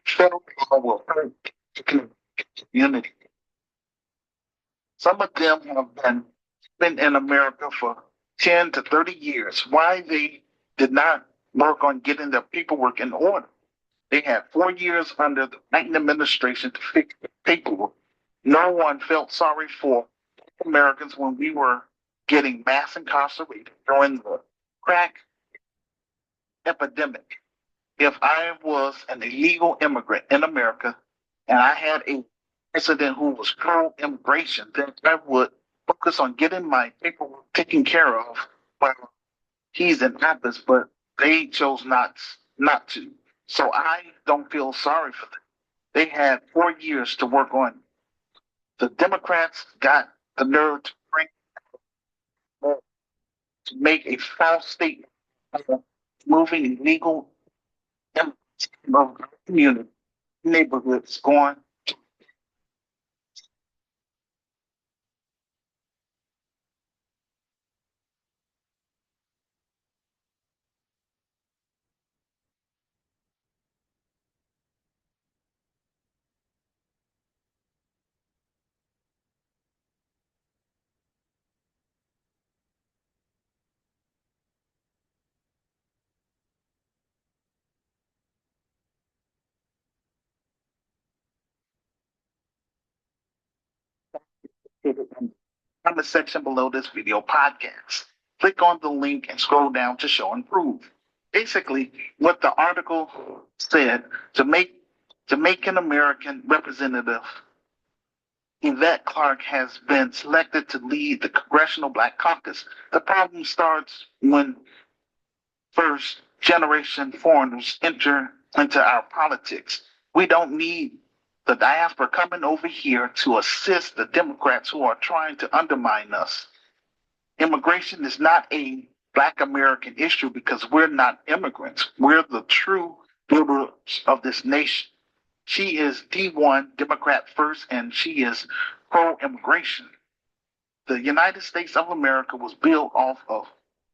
federal law will hurt the community? Some of them have been in America for 10 to 30 years. Why they did not work on getting their paperwork in order? They had 4 years under the Biden administration to fix the paperwork. No one felt sorry for Americans when we were getting mass incarcerated during the crack epidemic. If I was an illegal immigrant in America and I had a president who was pro immigration, then I would focus on getting my paperwork taken care of while he's in office, but they chose not to. So I don't feel sorry for them. They had 4 years to work on. The Democrats got the nerve to bring to make a false statement of moving illegal immigrants from our community neighborhoods going. In the comment section below this video podcast. Click on the link and scroll down to show and prove. Basically, what the article said, to make an American representative Yvette Clarke has been selected to lead the Congressional Black Caucus. The problem starts when first generation foreigners enter into our politics. We don't need the diaspora coming over here to assist the Democrats who are trying to undermine us. Immigration is not a Black American issue because we're not immigrants. We're the true builders of this nation. She is D1, Democrat first, and she is pro immigration. The United States of America was built off of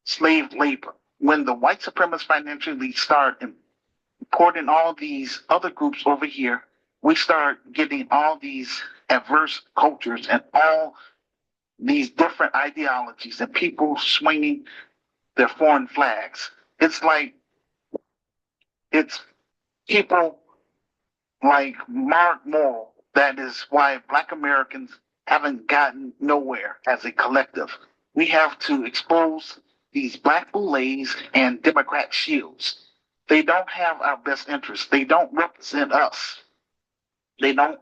slave labor. When the white supremacist financial elite started importing all these other groups over here, we start getting all these adverse cultures and all these different ideologies and people swinging their foreign flags. It's like it's people like Mark Morrill. That is why Black Americans haven't gotten nowhere as a collective. We have to expose these Black boulets and Democrat shields. They don't have our best interests. They don't represent us. They don't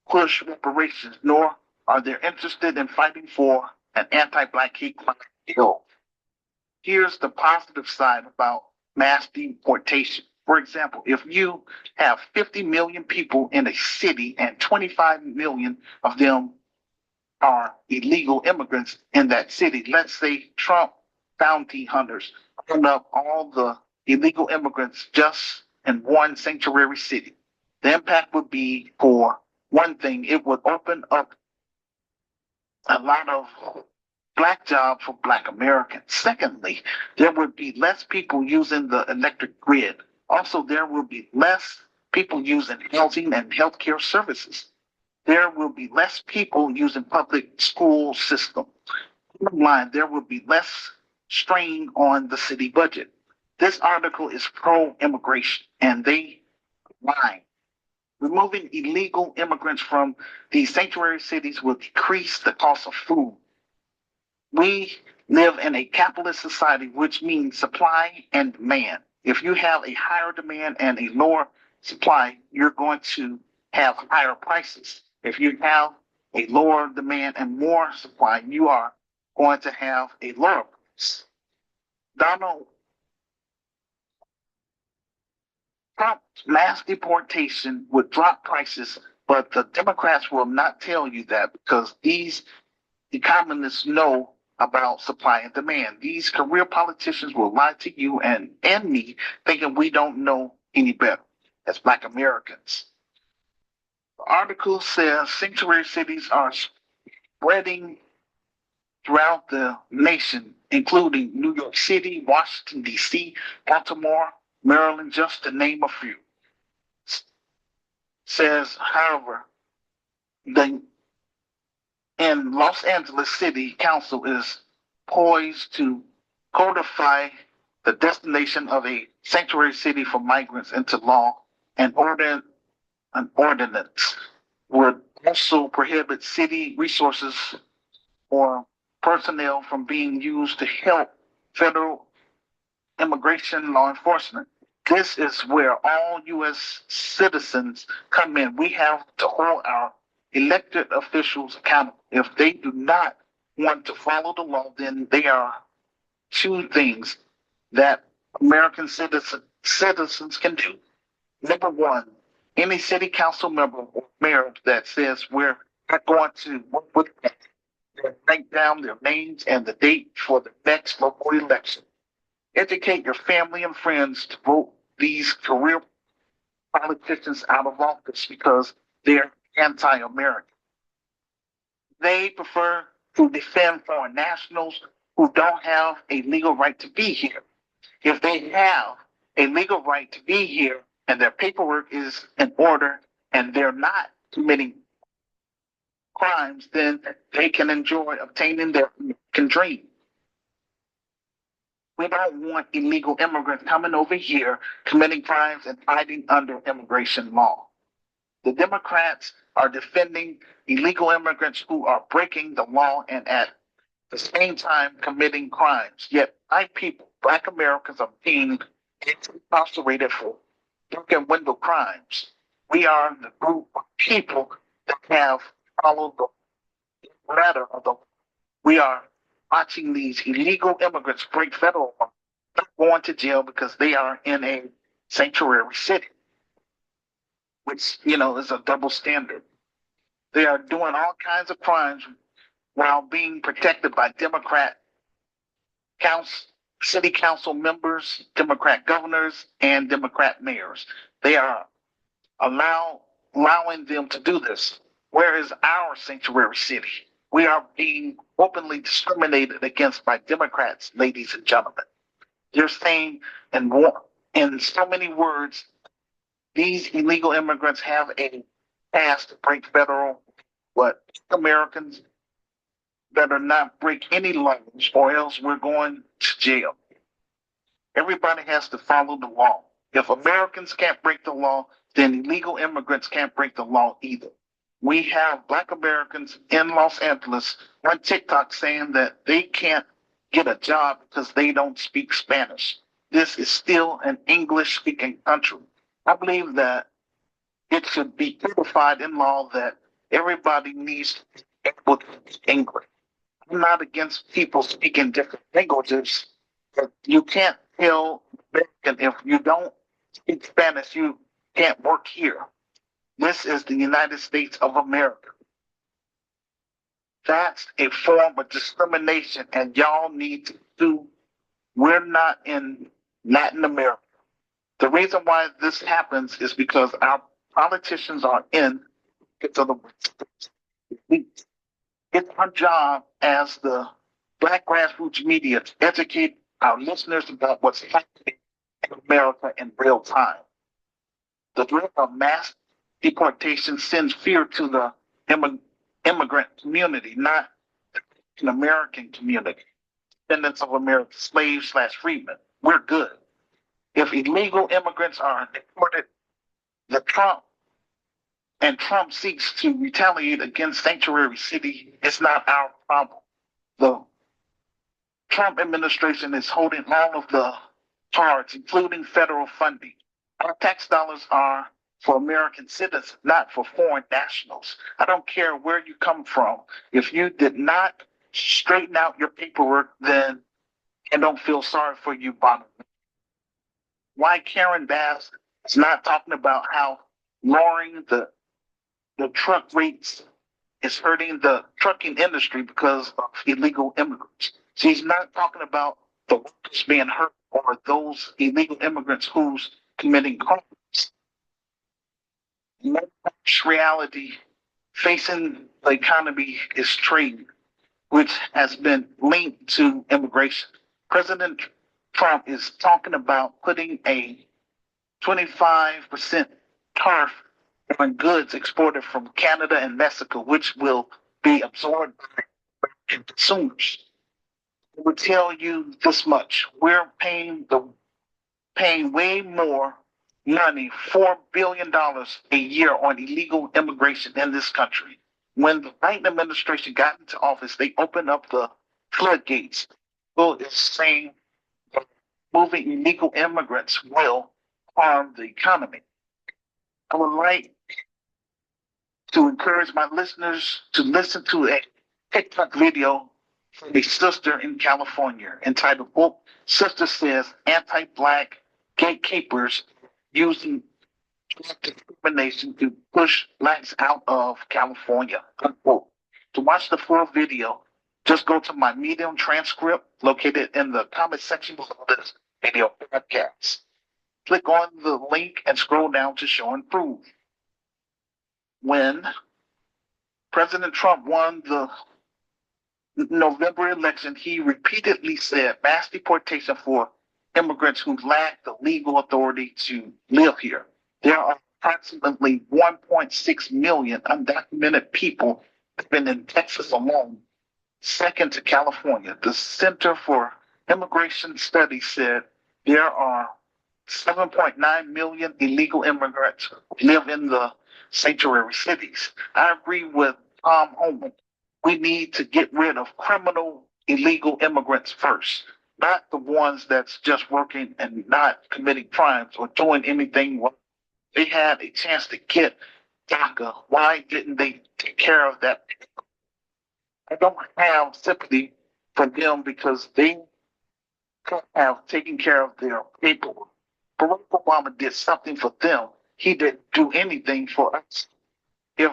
push reparations, nor are they interested in fighting for an anti-Black hate crime bill. Here's the positive side about mass deportation. For example, if you have 50 million people in a city and 25 million of them are illegal immigrants in that city, let's say Trump bounty hunters open up all the illegal immigrants just in one sanctuary city. The impact would be, for one thing, it would open up a lot of Black jobs for Black Americans. Secondly, there would be less people using the electric grid. Also, there will be less people using housing and healthcare services. There will be less people using public school system. Bottom line, there will be less strain on the city budget. This article is pro-immigration, and they lie. Removing illegal immigrants from these sanctuary cities will decrease the cost of food. We live in a capitalist society, which means supply and demand. If you have a higher demand and a lower supply, you're going to have higher prices. If you have a lower demand and more supply, you are going to have a lower price. Donald Trump's mass deportation would drop prices, but the Democrats will not tell you that because these economists know about supply and demand. These career politicians will lie to you and me, thinking we don't know any better as Black Americans. The article says sanctuary cities are spreading throughout the nation, including New York City, Washington, D.C., Baltimore, Maryland, just to name a few. Says, however, in Los Angeles City Council is poised to codify the destination of a sanctuary city for migrants into law, and an ordinance would also prohibit city resources or personnel from being used to help federal immigration law enforcement. This is where all U.S. citizens come in. We have to hold our elected officials accountable. If they do not want to follow the law, then there are two things that American citizens can do. Number one, any city council member or mayor that says we're not going to work with them, write down their names and the date for the next local election. Educate your family and friends to vote these career politicians out of office because they're anti-American. They prefer to defend foreign nationals who don't have a legal right to be here. If they have a legal right to be here and their paperwork is in order and they're not committing crimes, then they can enjoy obtaining their American dream. We don't want illegal immigrants coming over here, committing crimes and hiding under immigration law. The Democrats are defending illegal immigrants who are breaking the law and at the same time committing crimes. Yet Black people, Black Americans are being incarcerated for broken window crimes. We are the group of people that have follow the letter of the. We are watching these illegal immigrants break federal law, not going to jail because they are in a sanctuary city, which is a double standard. They are doing all kinds of crimes while being protected by Democrat council, city council members, Democrat governors, and Democrat mayors. They are allowing them to do this. Where is our sanctuary city? We are being openly discriminated against by Democrats, ladies and gentlemen. They're saying in so many words, these illegal immigrants have a past to break federal, but Americans better not break any laws or else we're going to jail. Everybody has to follow the law. If Americans can't break the law, then illegal immigrants can't break the law either. We have Black Americans in Los Angeles on TikTok saying that they can't get a job because they don't speak Spanish. This is still an English speaking country. I believe that it should be codified in law that everybody needs to be able to speak English. I'm not against people speaking different languages, but you can't tell American if you don't speak Spanish, you can't work here. This is the United States of America. That's a form of discrimination, and y'all need to do. We're not in Latin America. The reason why this happens is because our politicians are in it to the elite. It's our job as the Black grassroots media to educate our listeners about what's happening in America in real time. The threat of mass deportation sends fear to the immigrant community, not the American community. Descendants of American slaves/freedmen. We're good. If illegal immigrants are deported, Trump seeks to retaliate against sanctuary city, it's not our problem. The Trump administration is holding all of the cards, including federal funding. Our tax dollars are for American citizens, not for foreign nationals. I don't care where you come from. If you did not straighten out your paperwork, then I don't feel sorry for you, Bob. Why Karen Bass is not talking about how lowering the truck rates is hurting the trucking industry because of illegal immigrants. She's not talking about the workers being hurt or those illegal immigrants who's committing crimes. The reality facing the economy is trade, which has been linked to immigration. President Trump is talking about putting a 25% tariff on goods exported from Canada and Mexico, which will be absorbed by consumers. It would tell you this much: we're paying way more money, $4 billion a year on illegal immigration in this country. When the Biden administration got into office, they opened up the floodgates. People is saying that moving illegal immigrants will harm the economy. I would like to encourage my listeners to listen to a TikTok video from a sister in California entitled, Sister Says Anti-Black Gatekeepers Using Discrimination to Push Blacks Out of California, unquote. To watch the full video, just go to my Medium transcript located in the comment section below this video podcast. Click on the link and scroll down to show and prove. When President Trump won the November election, he repeatedly said mass deportation for immigrants who lack the legal authority to live here. There are approximately 1.6 million undocumented people living in Texas alone, second to California. The Center for Immigration Studies said there are 7.9 million illegal immigrants who live in the sanctuary cities. I agree with Tom Homan. We need to get rid of criminal illegal immigrants first, not the ones that's just working and not committing crimes or doing anything wrong. They had a chance to get DACA. Why didn't they take care of that? I don't have sympathy for them because they could have taken care of their people. Barack Obama did something for them. He didn't do anything for us. If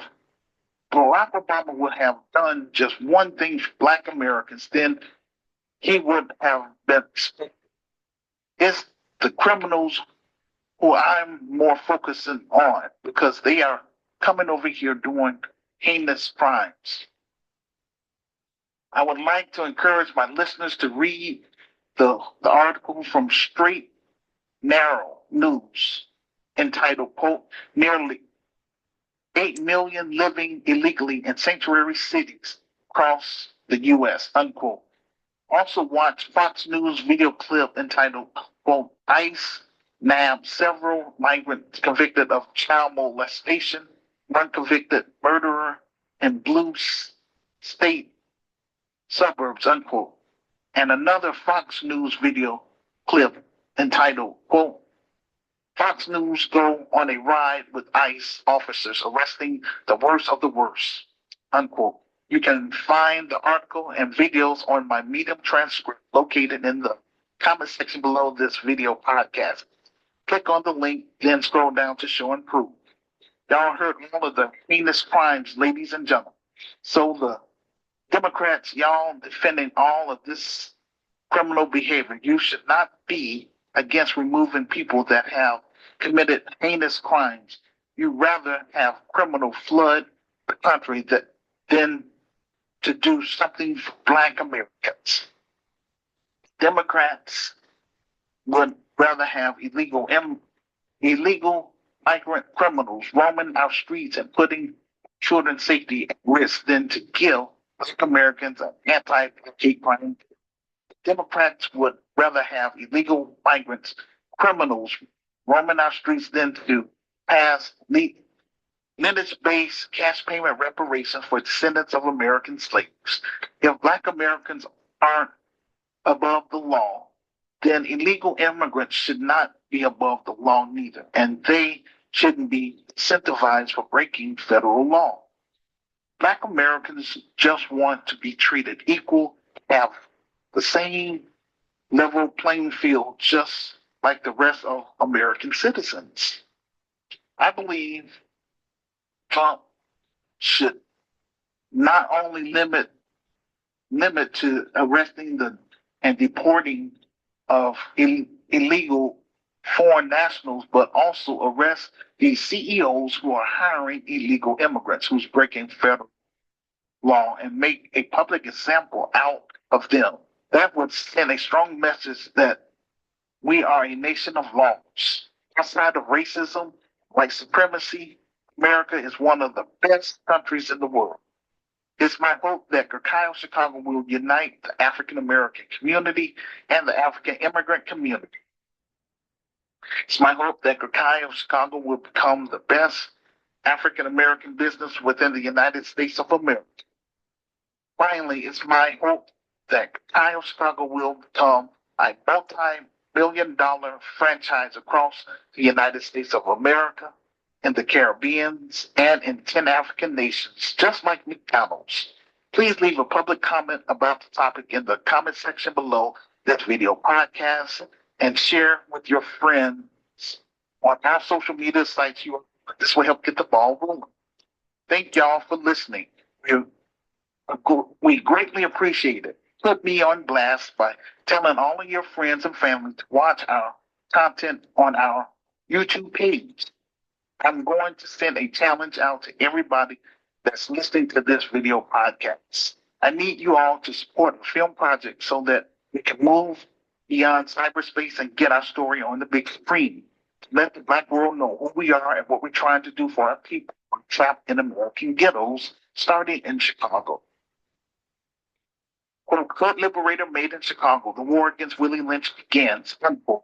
Barack Obama would have done just one thing for Black Americans, then he would have been respected. It's the criminals who I'm more focusing on because they are coming over here doing heinous crimes. I would like to encourage my listeners to read the article from Straight Narrow News entitled, quote, Nearly 8 million living illegally in sanctuary cities across the U.S., unquote. Also watch Fox News video clip entitled, quote, ICE nabbed several migrants convicted of child molestation, one convicted murderer in blue state suburbs, unquote. And another Fox News video clip entitled, quote, Fox News go on a ride with ICE officers arresting the worst of the worst, unquote. You can find the article and videos on my Medium transcript located in the comment section below this video podcast. Click on the link, then scroll down to show and prove. Y'all heard all of the heinous crimes, ladies and gentlemen. So the Democrats, y'all defending all of this criminal behavior. You should not be against removing people that have committed heinous crimes. You rather have criminal flood the country than to do something for Black Americans. Democrats would rather have illegal migrant criminals roaming our streets and putting children's safety at risk than to kill Black Americans and anti-hate crime. Democrats would rather have illegal migrants, criminals roaming our streets than to pass lineage-based cash payment reparations for descendants of American slaves. If Black Americans aren't above the law, then illegal immigrants should not be above the law neither, and they shouldn't be incentivized for breaking federal law. Black Americans just want to be treated equal, have the same level playing field, just like the rest of American citizens. I believe Trump should not only limit to arresting and deporting of illegal foreign nationals, but also arrest these CEOs who are hiring illegal immigrants who's breaking federal law and make a public example out of them. That would send a strong message that we are a nation of laws. Outside of racism, white supremacy, America is one of the best countries in the world. It's my hope that Ghettos Chicago will unite the African American community and the African immigrant community. It's my hope that Ghettos Chicago will become the best African American business within the United States of America. Finally, it's my hope that Ghettos Chicago will become a multi-billion-dollar franchise across the United States of America, in the Caribbean, and in 10 African nations, just like McDonald's. Please leave a public comment about the topic in the comment section below this video podcast and share with your friends on our social media sites. This will help get the ball rolling. Thank y'all for listening. We greatly appreciate it. Put me on blast by telling all of your friends and family to watch our content on our YouTube page. I'm going to send a challenge out to everybody that's listening to this video podcast. I need you all to support a film project so that we can move beyond cyberspace and get our story on the big screen. Let the Black world know who we are and what we're trying to do for our people trapped in American ghettos, starting in Chicago. Quote, Hood Liberator made in Chicago, the war against Willie Lynch begins. Unquote.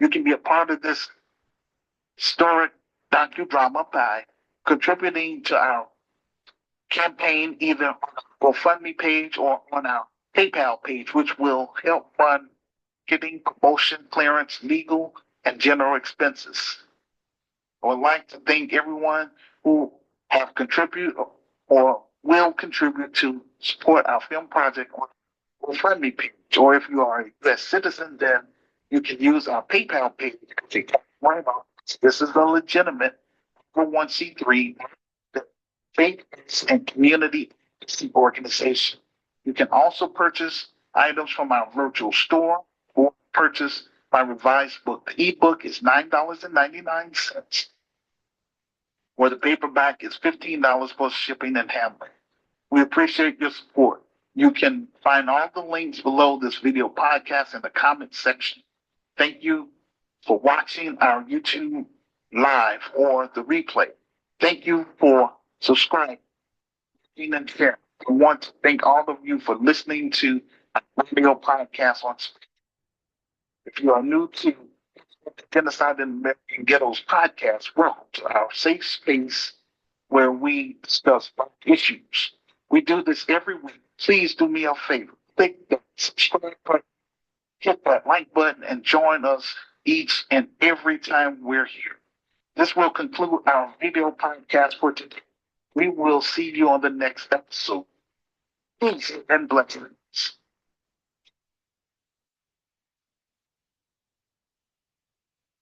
You can be a part of this historic docudrama by contributing to our campaign either on our GoFundMe page or on our PayPal page, which will help fund getting promotion, clearance, legal, and general expenses. I would like to thank everyone who have contributed or will contribute to support our film project on our GoFundMe page. Or if you are a U.S. citizen, then you can use our PayPal page. This is a legitimate 401c3 faith-based and community organization. You can also purchase items from our virtual store or purchase my revised book. The ebook is $9.99, or the paperback is $15 plus shipping and handling. We appreciate your support. You can find all the links below this video podcast in the comment section. Thank you for watching our YouTube live or the replay. Thank you for subscribing and sharing. I want to thank all of you for listening to our video podcast on Spotify. If you are new to the Genocide in American Ghettos podcast, welcome to our safe space where we discuss issues. We do this every week. Please do me a favor. Click the subscribe button, hit that like button, and join us each and every time we're here. This will conclude our video podcast for today. We will see you on the next episode. Peace and blessings.